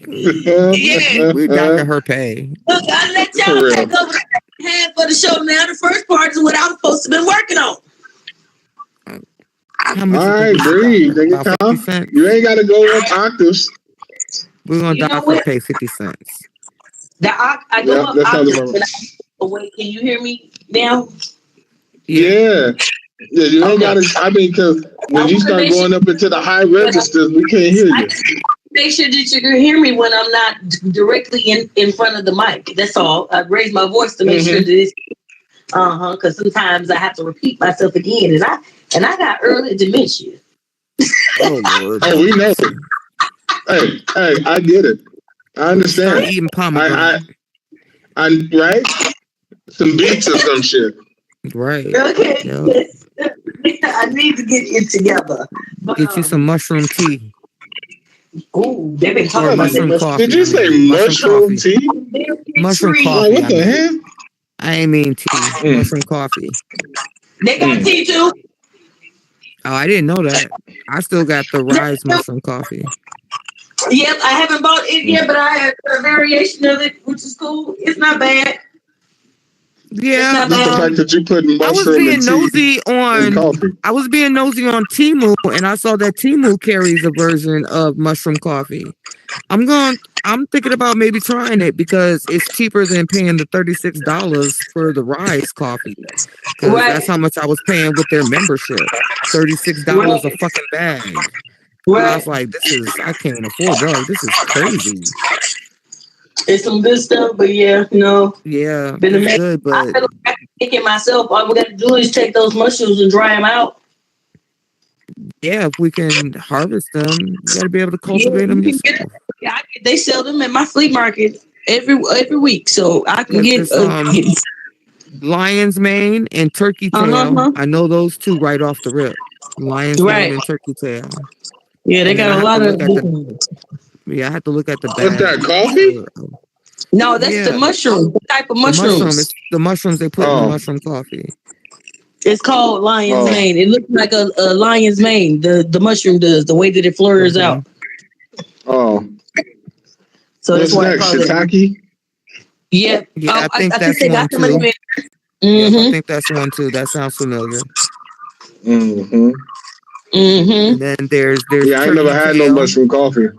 We doctor her pay. Look, I let y'all take over the half of the show now. The first part is what I'm supposed to be working on. How much all right, breathe. You ain't got to go up octaves. We're going to dock her pay 50 cents. I go up octaves. Wait, can you hear me now? Yeah, you ain't got to. I mean, because when you start going up into the high registers, we can't hear you. Make sure that you can hear me when I'm not directly in front of the mic. That's all. I raise my voice to make sure that it's because sometimes I have to repeat myself again, and I got early dementia. Oh Lord! Oh, we know. Hey, I get it. I understand. Start eating pomegranate. I right. Some beets or some shit. Right. Okay. Yep. I need to get it together. Get you some mushroom tea. Oh, they've been talking about mushroom coffee. Did you say mushroom tea? Mushroom coffee. What the heck? I ain't mean tea. Mushroom coffee. They got tea too. Oh, I didn't know that. I still got the Rise mushroom coffee. Yep, I haven't bought it yet, but I have a variation of it, which is cool. It's not bad. Yeah, the fact that you put mushroom I was being nosy on coffee. I was being nosy on Temu, and I saw that Temu carries a version of mushroom coffee. I'm thinking about maybe trying it because it's cheaper than paying the $36 for the Rise coffee. Because that's how much I was paying with their membership. $36 a fucking bag. Right. I was like, I can't afford drugs. This is crazy. It's some good stuff, but yeah, no. Yeah, it's good, but I feel like I can make it myself. All we got to do is take those mushrooms and dry them out. Yeah, if we can harvest them, you got to be able to cultivate them yourself. Yeah, they sell them at my flea market every week, so I can get lion's mane and turkey tail. I know those two right off the rip. Lion's mane and turkey tail. Yeah, they got a lot of. I have to look at the bag. Is that coffee? No, that's the mushroom. The type of mushrooms. The mushrooms they put in the mushroom coffee. It's called lion's mane. It looks like a lion's mane. The mushroom does, the way that it flurs out. Oh. So what's next? Shiitake? Yeah. Yeah, I think that's one too. Yeah, I think that's one too. That sounds familiar. And then there's I ain't never had no mushroom coffee.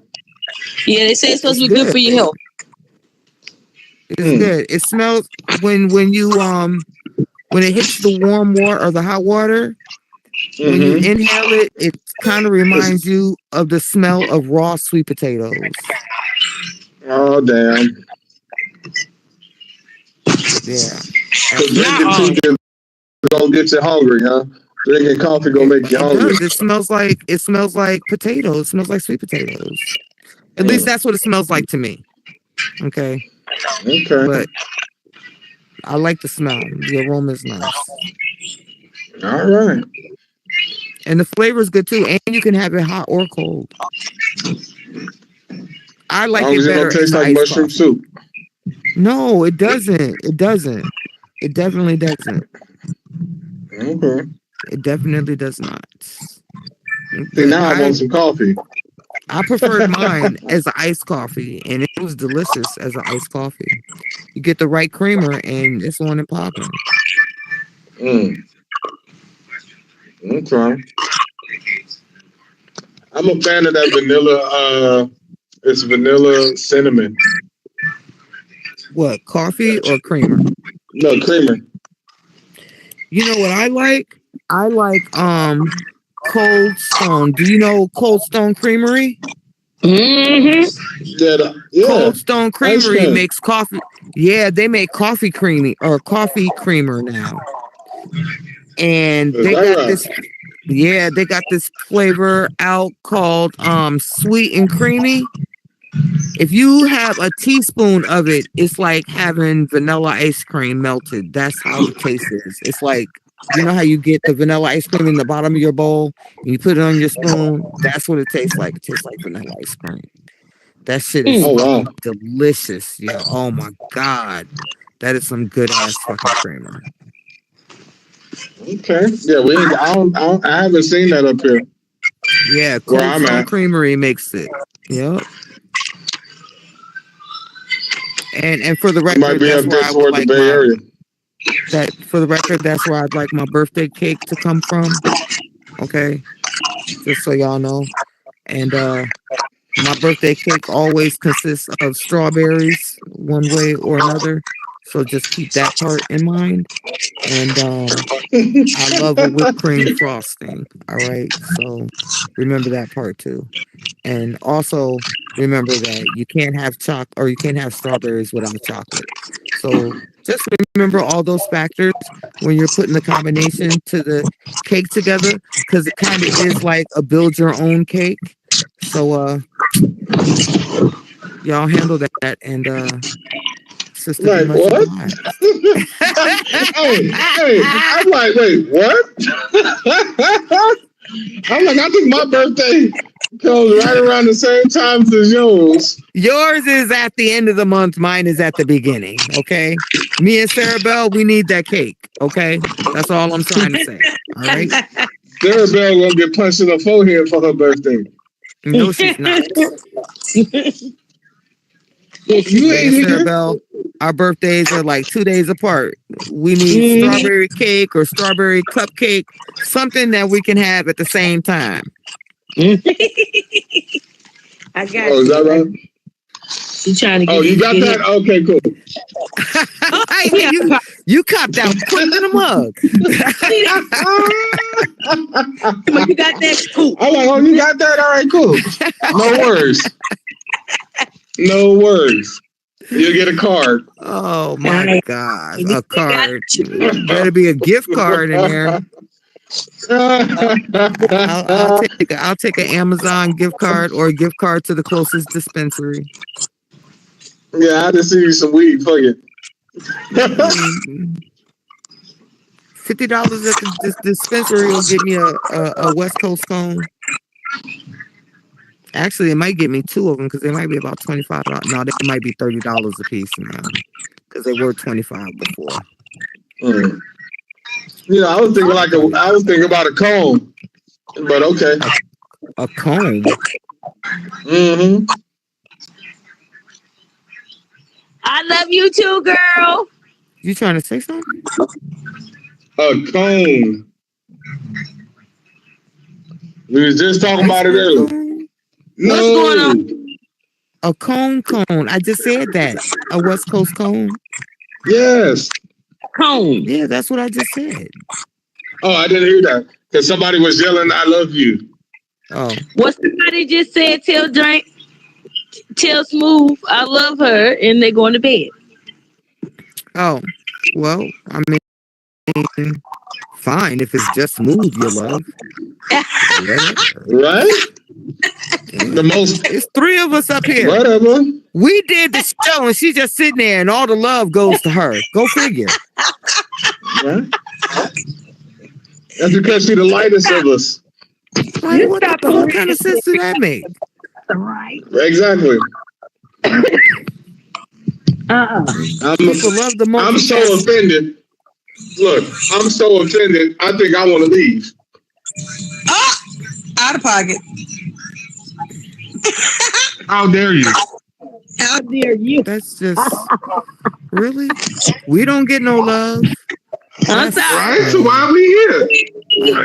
Yeah, they say it's supposed to be good for your health. It's good. It smells when it hits the warm water or the hot water. When you inhale it, it kind of reminds you of the smell of raw sweet potatoes. Oh damn! Yeah. Drinking tea gonna get you hungry, huh? Drinking coffee gonna make you hungry. It smells like potatoes. It smells like sweet potatoes. At least that's what it smells like to me. Okay. But I like the smell. The aroma is nice. All right. And the flavor is good too. And you can have it hot or cold. I like it better. It tastes like mushroom coffee. Soup. No, it doesn't. It doesn't. It definitely doesn't. Okay. It definitely does not. See, now I want some coffee. I preferred mine as an iced coffee, and it was delicious as an iced coffee. You get the right creamer, and it's on and popping. Okay. I'm a fan of that vanilla. It's vanilla cinnamon. What, coffee or creamer? No, creamer. You know what I like? I like Cold Stone. Do you know Cold Stone Creamery? Yeah. Cold Stone Ice Creamery cream. makes coffee. Yeah, they make coffee creamy or coffee creamer now. And Is they that got right? this, yeah, they got this flavor out called sweet and creamy. If you have a teaspoon of it, it's like having vanilla ice cream melted. That's how the taste is. It's like, you know how you get the vanilla ice cream in the bottom of your bowl and you put it on your spoon? That's what it tastes like. It tastes like vanilla ice cream. That shit is Oh fucking wow. delicious. Yeah. Oh my God. That is some good ass fucking creamer. Okay. Yeah, we ain't, I haven't seen that up here Yeah. where Cold I'm Stone at. Creamery makes it. Yep. And for the It might record, be that's up where there I would toward the like Bay my Area. that for the record, that's where I'd like my birthday cake to come from. Okay. Just so y'all know. And my birthday cake always consists of strawberries one way or another. So just keep that part in mind. And I love a whipped cream frosting. All right. So remember that part too. And also remember that you can't have you can't have strawberries without chocolate. So just remember all those factors when you're putting the combination to the cake together, because it kind of is like a build your own cake. So y'all handle that, and sister be Like much what? obliged. Hey, I'm like, wait, what? I'm like, I think my birthday comes right around the same time as yours. Yours is at the end of the month. Mine is at the beginning. Okay. Me and Sarah Bell, we need that cake. Okay. That's all I'm trying to say. All right. Sarah Bell gonna get punched in the forehead for her birthday. No, she's not. You Me ain't and Sarah here. Bell, our birthdays are like 2 days apart. We need strawberry cake or strawberry cupcake, something that we can have at the same time. I got Oh, is you. that right? You trying to Oh, get you got that? Okay, cool. you copped out quick in a mug. But you got that cool. I'm like, oh, you got that? All right, cool. No worries. No worries. You'll get a card. Oh my gosh, a card. Got Better be a gift card in there. I'll take an Amazon gift card or a gift card to the closest dispensary. Yeah, I just see you some weed. Fuck it. $50 at the dispensary will get me a West Coast cone. Actually, it might get me two of them because they might be about $25. No, they might be $30 a piece now because they were $25 before. Yeah, I was thinking about a cone, but okay. A cone. Mm-hmm. I love you too, girl. You trying to say something? A cone. We was just talking about it earlier. No. What's going on? A cone. I just said that. A West Coast cone. Yes. Cone. Yeah, that's what I just said. Oh, I didn't hear that because somebody was yelling, "I love you." Oh. What somebody just said? Tell Smooth I love her, and they're going to bed. Oh. Well, I mean, fine if it's just Smooth you love. Right? The most. It's three of us up here. Whatever. We did the show and she's just sitting there and all the love goes to her. Go figure. Right? That's because she's the lightest of us. Like, what kind of sense do that make? Right. Exactly. People love the I'm so offended. Look, I'm so offended. I think I want to leave. Oh, out of pocket. How dare you? How dare you? That's just really. We don't get no love. I'm sorry. Right? So why are we here?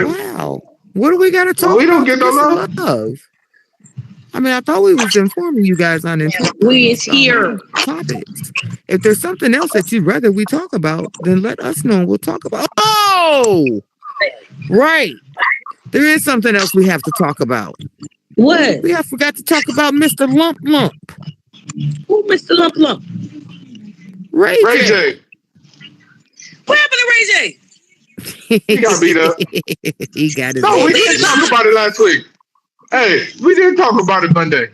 Wow. What do we got to talk about? We don't get no love. I mean, I thought we was informing you guys on We is here. topics. If there's something else that you'd rather we talk about, then let us know. We'll talk about. Oh, right. There is something else we have to talk about. What? I forgot to talk about Mr. Lump Lump. Who, Mr. Lump Lump? Ray Ray J. J. What happened to Ray J? He got beat up. He got his No, we ass didn't beat. talk about it last week. Hey, we didn't talk about it Monday.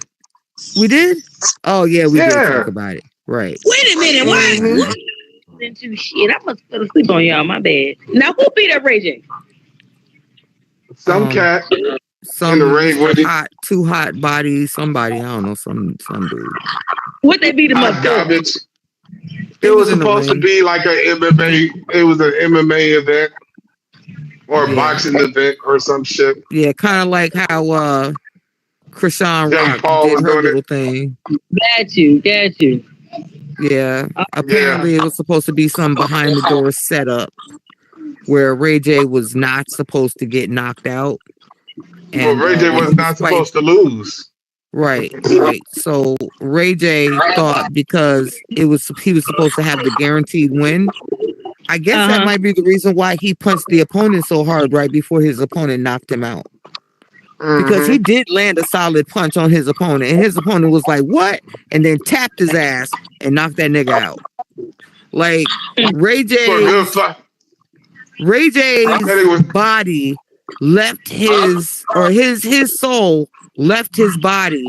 We did? Oh yeah, we did Yeah. talk about it. Right. Wait a minute, what? Into shit. I must fell asleep on y'all. My bad. Now who beat up Ray J? Some cat Some in the ring with it. hot, too hot body, somebody, I don't know, some dude. What they beat him up Hot for? garbage. It was in the supposed to ring. be like an MMA. It was an MMA event or a Yeah. boxing event or some shit. Yeah, kind of like how Krishan Jake Rock Paul did was her doing little it. thing. Got you. Yeah. Apparently it was supposed to be some behind the door setup where Ray J was not supposed to get knocked out. But And Ray J when was he not fighting- supposed to lose. Right. So Ray J thought because he was supposed to have the guaranteed win. I guess that might be the reason why he punched the opponent so hard right before his opponent knocked him out. Because he did land a solid punch on his opponent, and his opponent was like, "What?" and then tapped his ass and knocked that nigga out. Like Ray J's body left his soul left his body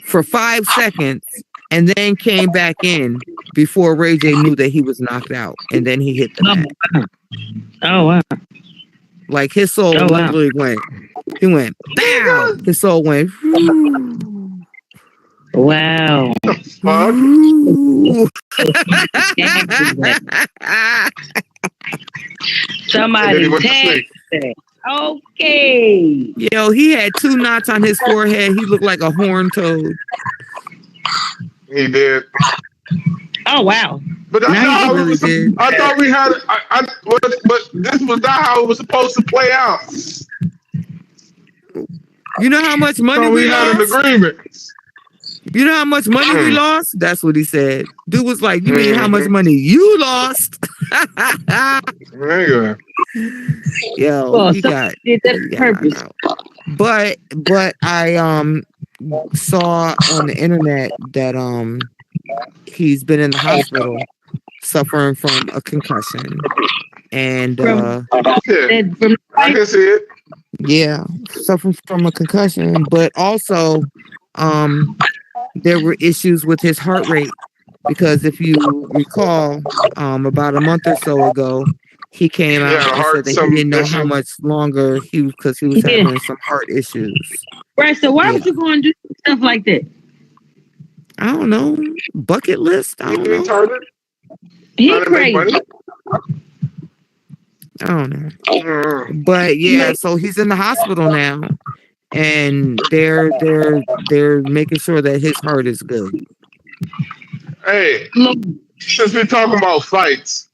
for 5 seconds and then came back in before Ray J knew that he was knocked out, and then he hit the mat. Oh wow. Like his soul literally went. He went, bow. His soul went. Wow. Fuck. Somebody tagged that. Okay. Yo, he had 2 knots on his forehead. He looked like a horned toad. He did. Oh wow. But that's not how it was. did. I thought we had. But this was not how it was supposed to play out. You know how much money So we had an lost? agreement. You know how much money we lost? That's what he said. Dude was like, "You mean how much money you lost?" Nigga. Yo, he got purpose. knocked out. But I saw on the internet that he's been in the hospital suffering from a concussion, and I can see it. yeah, suffering from a concussion, but also there were issues with his heart rate, because if you recall, about a month or so ago, he came out and said that he didn't know how much longer because he was having some heart issues. Right. So why would you go and do stuff like that? I don't know. Bucket list? I don't know. He crazy. I don't know. But yeah, so he's in the hospital now, and they're making sure that his heart is good. Hey, since we're talking about fights,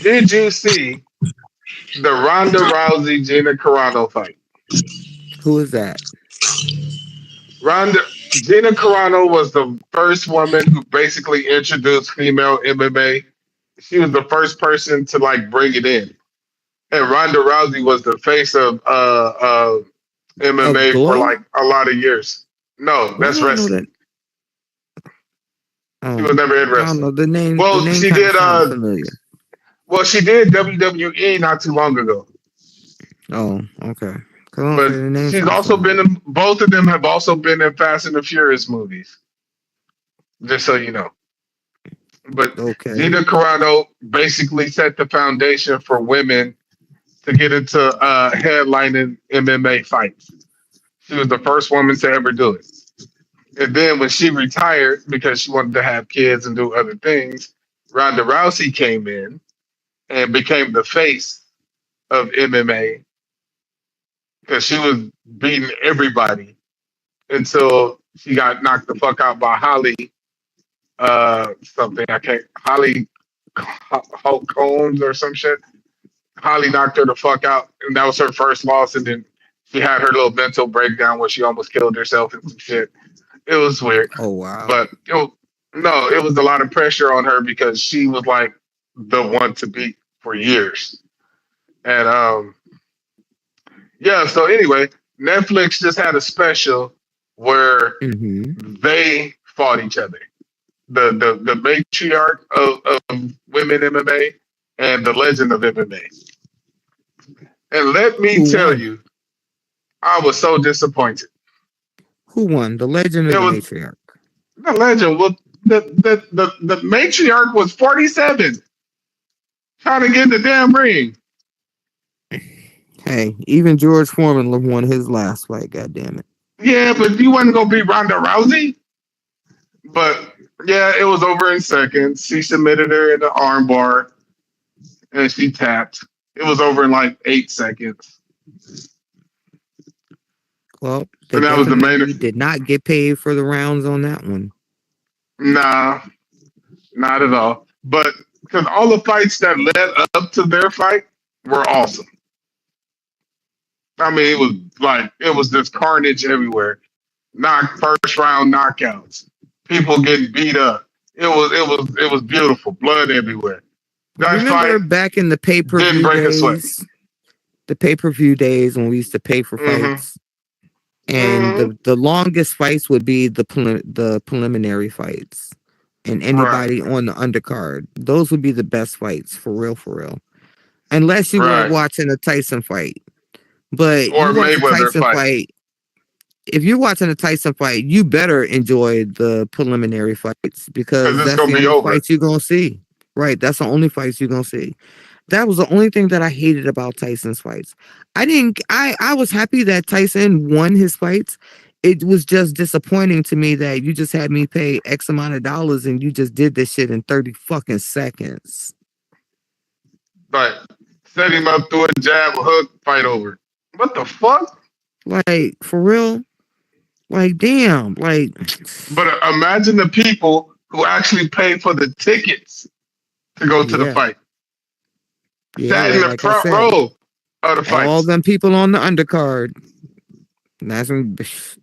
did you see the Ronda Rousey Gina Carano fight? Who is that? Gina Carano was the first woman who basically introduced female MMA. She was the first person to like bring it in. And Ronda Rousey was the face of MMA for like a lot of years. No, that's wrestling. She was never in wrestling. I don't know the name. Well, the name she did. familiar. Well, she did WWE not too long ago. Oh, okay. But she's also been in. Both of them have also been in Fast and the Furious movies. Just so you know. But Gina Carano basically set the foundation for women to get into headlining MMA fights. She was the first woman to ever do it. And then when she retired because she wanted to have kids and do other things, Ronda Rousey came in and became the face of MMA because she was beating everybody until she got knocked the fuck out by Holly Holly Holmes or some shit. Holly knocked her the fuck out, and that was her first loss. And then she had her little mental breakdown where she almost killed herself and some shit. It was weird. Oh wow! But it was a lot of pressure on her because she was like the one to beat for years. And yeah. So anyway, Netflix just had a special where Mm-hmm. they fought each other. The matriarch of women MMA and the legend of MMA. And let me Who tell won? you, I was so disappointed. Who won? The legend or It the was matriarch? the legend. Well, the matriarch was 47, trying to get in the damn ring. Hey, even George Foreman won his last fight. God damn it. Yeah, but you wasn't gonna beat Ronda Rousey. But yeah, it was over in seconds. She submitted her in the armbar and she tapped. It was over in like 8 seconds. Well, they And that was the main. definitely did not get paid for the rounds on that one. Nah, not at all. But because all the fights that led up to their fight were awesome. I mean, it was just carnage everywhere. First round knockouts. People getting beat up. It was beautiful. Blood everywhere. That Remember fight back in the didn't pay-per-view break a sweat. days? The pay-per-view days when we used to pay for Mm-hmm. fights. And Mm-hmm. the longest fights would be the preliminary fights. And Right. anybody on the undercard. Those would be the best fights for real, for real. Unless you weren't Right. watching a Tyson fight. But Or you watch a Mayweather Tyson fight. fight. If you're watching a Tyson fight, you better enjoy the preliminary fights Because because it's that's gonna the be only over. fights you're gonna see. Right. That's the only fights you're gonna see. That was the only thing that I hated about Tyson's fights. I was happy that Tyson won his fights. It was just disappointing to me that you just had me pay X amount of dollars and you just did this shit in 30 fucking seconds. Like set him up, through a jab, a hook, fight over. What the fuck? Like, for real? Like, damn. Like, But imagine the people who actually paid for the tickets to go to the yeah. fight. Yeah, Sat well, in the like I front said, row of the all fights. them people on the undercard.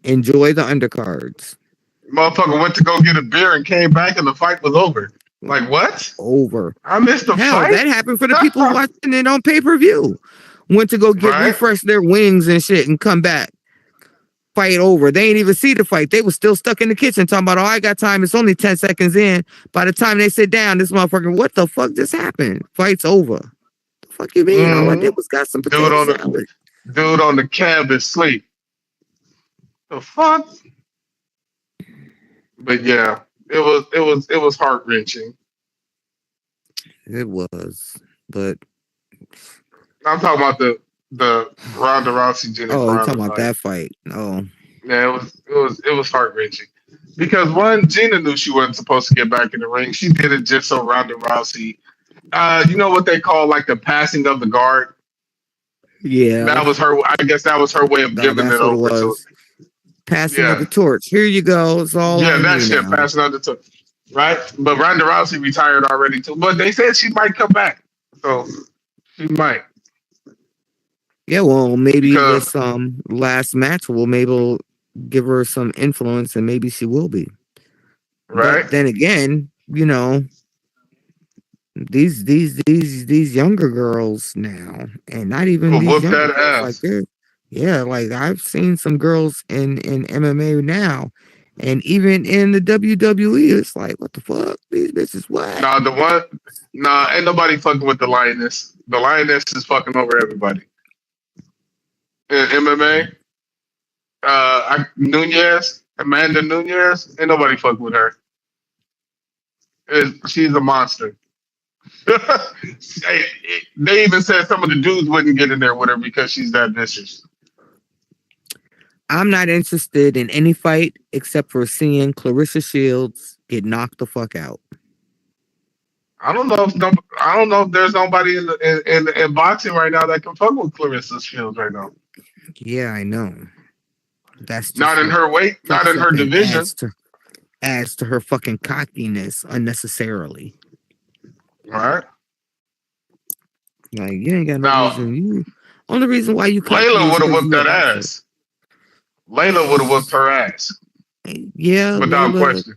Enjoy the undercards. Motherfucker went to go get a beer and came back and the fight was over. Like what? Over. I missed the Hell, fight? that happened for the people watching it on pay-per-view. Went to go get Right? refresh their wings and shit and come back. Fight over. They ain't even see the fight. They was still stuck in the kitchen talking about, oh, I got time. It's only 10 seconds in. By the time they sit down, this motherfucker, what the fuck just happened? Fight's over. The fuck you mean? All I did was got some Dude potato on salad. the canvas sleep. The fuck? But yeah, it was heart wrenching. It was. But I'm talking about the Ronda Rousey Jennifer oh, you talking Garner about fight. that fight. Oh. Yeah, it was heart wrenching. Because one, Gina knew she wasn't supposed to get back in the ring. She did it just so Ronda Rousey. You know what they call like the passing of the guard? Yeah. That was her. I guess that was her way of giving That's it what it over to. was. Passing of Yeah, the torch. Here you go. It's all yeah, on that you shit now. passing on the torch, right? But Ronda Rousey retired already too. But they said she might come back, so she might. Yeah, well, maybe Because this last match will maybe give her some influence and maybe she will be. right, But then again, you know, these younger girls now, and not even will these whoop younger that girls, like ass. they're yeah, like I've seen some girls in MMA now, and even in the WWE, it's like, what the fuck? These bitches what? Nah, ain't nobody fucking with the lioness. The lioness is fucking over everybody in MMA. Amanda Nunez, ain't nobody fucking with her. She's a monster. They even said some of the dudes wouldn't get in there with her because she's that vicious. I'm not interested in any fight except for seeing Clarissa Shields get knocked the fuck out. I don't know if there's nobody in boxing right now that can fuck with Clarissa Shields right now. Yeah, I know. That's just Not in what her weight, not in her fucking division. adds to her fucking cockiness unnecessarily. All right. Like you ain't got no Now, reason. Only reason why you cocky Layla is would have because whooped you a that boxer. ass. Layla would have whooped her ass Yeah, without Layla. question.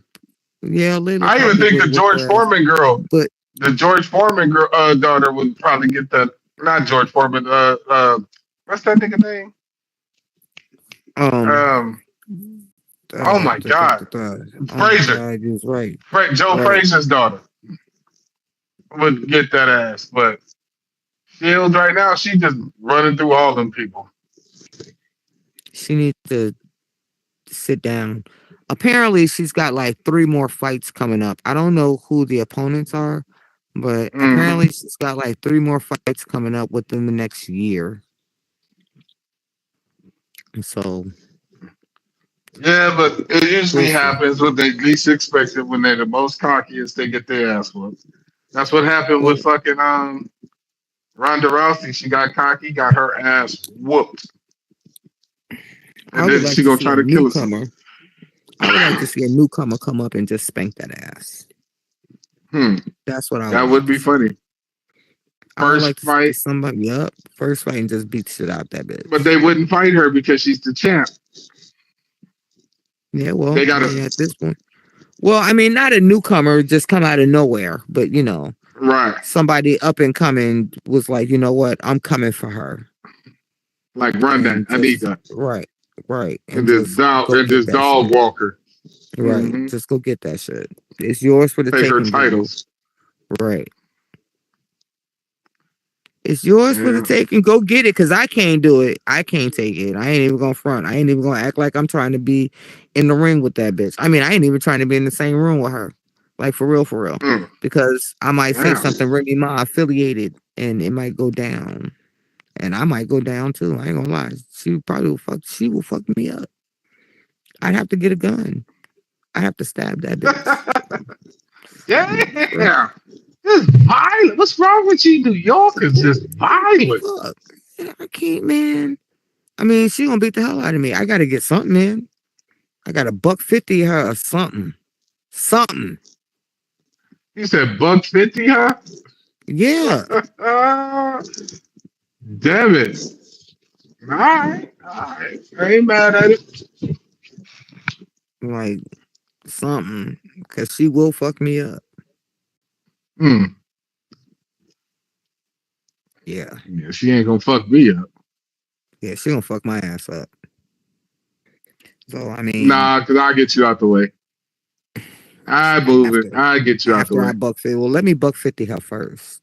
Yeah, Layla. I even probably think would the whoop George her ass. Foreman girl, But the George Foreman girl, daughter would probably get the not George Foreman. What's that nigga name? Um. Oh my God. Oh my Fraser. God, you're right. Joe Right. Frazier's daughter would get that ass, but Shields right now, she just running through all them people. She needs to sit down. Apparently, she's got like 3 more fights coming up. I don't know who the opponents are, but Hmm. apparently she's got like 3 more fights coming up within the next year. And so Yeah, but it usually we'll see. happens when they least expect it, when they're the most cockiest, they get their ass whooped. That's what happened Well, with fucking Ronda Rousey. She got cocky, got her ass whooped, I and would then like she to gonna see try a to kill herself. newcomer. I would like to see a newcomer come up and just spank that ass. Hmm, That's what I that would like would to be see. funny. I would like First to see fight, somebody up first fight and just beat shit out that but bitch. they wouldn't fight her because she's the champ. Yeah, well, They I gotta mean, at this point, well, I mean, not a newcomer just come out of nowhere, but right, somebody up and coming was like, you know what, I'm coming for her, like run that. and I need just that. right, And and just go get this that dog shit. walker. Right, Hmm. just go get that shit. It's yours for the Take her taking, boo boo. titles. Right. It's yours for the Yeah. taking. Go get it, cause I can't do it. I can't take it. I ain't even gonna front. I ain't even gonna act like I'm trying to be in the ring with that bitch. I mean, I ain't even trying to be in the same room with her. Like for real. Mm, Because I might say damn. something Remy Ma affiliated and it might go down. And I might go down too. I ain't gonna lie. She will fuck me up. I'd have to get a gun. I have to stab that bitch. Right. Yeah. This violent. What's wrong with you, New Yorkers? Just violent. Fuck. I can't, man. I mean, she gonna beat the hell out of me. I gotta get something in. I got a $150 her or something. Something. You said $150, huh? Yeah. Damn it. All right. All right. I ain't mad at it. Like something. Cause she will fuck me up. Hmm. Yeah. Yeah, she ain't gonna fuck me up. Yeah, she gonna fuck my ass up. So I mean, Nah, because I'll get you out the way. I move it. after I get you out the after I way. $150, well, let me $150 her first.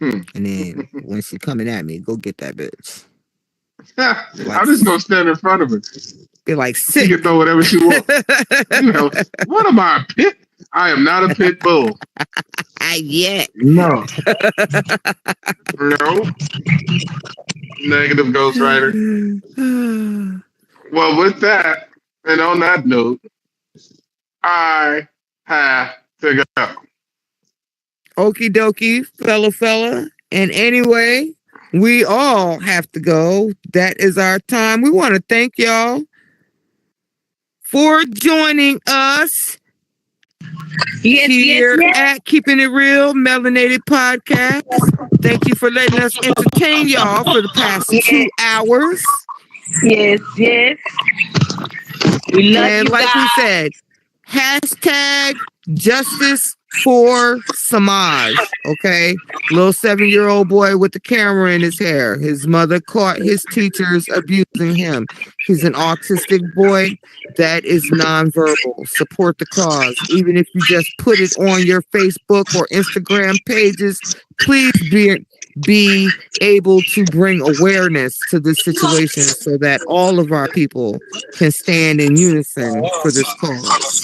Hmm. And then when she coming at me, go get that bitch. Like I'm just gonna stand in front of her. be like She sick. can throw whatever she wants. You know, what am I, a pit? I am not a pit bull. Yeah. No. No. Negative Ghost Rider. Well, with that, and on that note, I have to go. Okie dokie, fella. And anyway, we all have to go. That is our time. We want to thank y'all for joining us Yes, here yes, at Keeping It Real Melanated Podcast. Thank you for letting us entertain y'all for the past yes, 2 hours. yes. We love And you like we guys. said, hashtag justice for Samaj. Okay. Little 7-year-old boy with the camera in his hair. His mother caught his teachers abusing him. He's an autistic boy that is nonverbal. Support the cause. Even if you just put it on your Facebook or Instagram pages, please be able to bring awareness to this situation so that all of our people can stand in unison for this cause.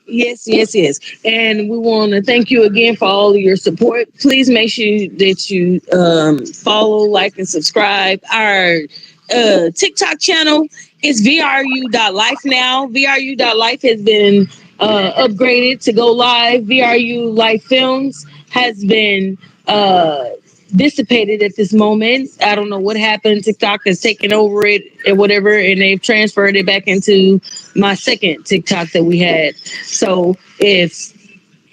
Yes. Yes. And we want to thank you again for all of your support. Please make sure that you follow, like, and subscribe. Our TikTok channel is VRU.life now. VRU.life has been upgraded to go live. VRU Life Films has been dissipated at this moment. I don't know what happened. TikTok has taken over it and whatever, and they've transferred it back into my second TikTok that we had. So if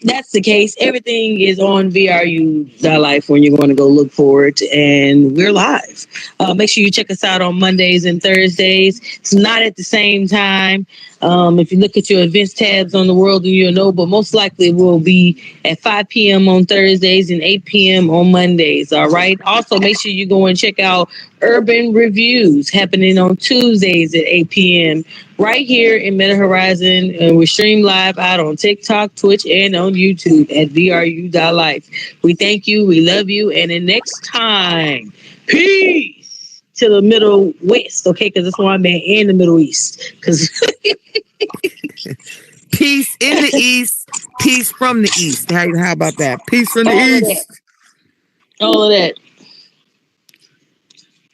that's the case, everything is on VRU.life when you're going to go look for it, and we're live. Make sure you check us out on Mondays and Thursdays. It's not at the same time. If you look at your events tabs on the world, then you'll know. But most likely, it will be at 5 p.m. on Thursdays and 8 p.m. on Mondays. All right. Also, make sure you go and check out Urban Reviews happening on Tuesdays at 8 p.m. right here in Meta Horizon. And we stream live out on TikTok, Twitch, and on YouTube at VRU.life. We thank you. We love you. And then next time, peace to the Middle West. Okay, because that's why I'm at in the Middle East. Because Peace in the East, peace from the East. How about that? Peace from the all of East. that. All of that.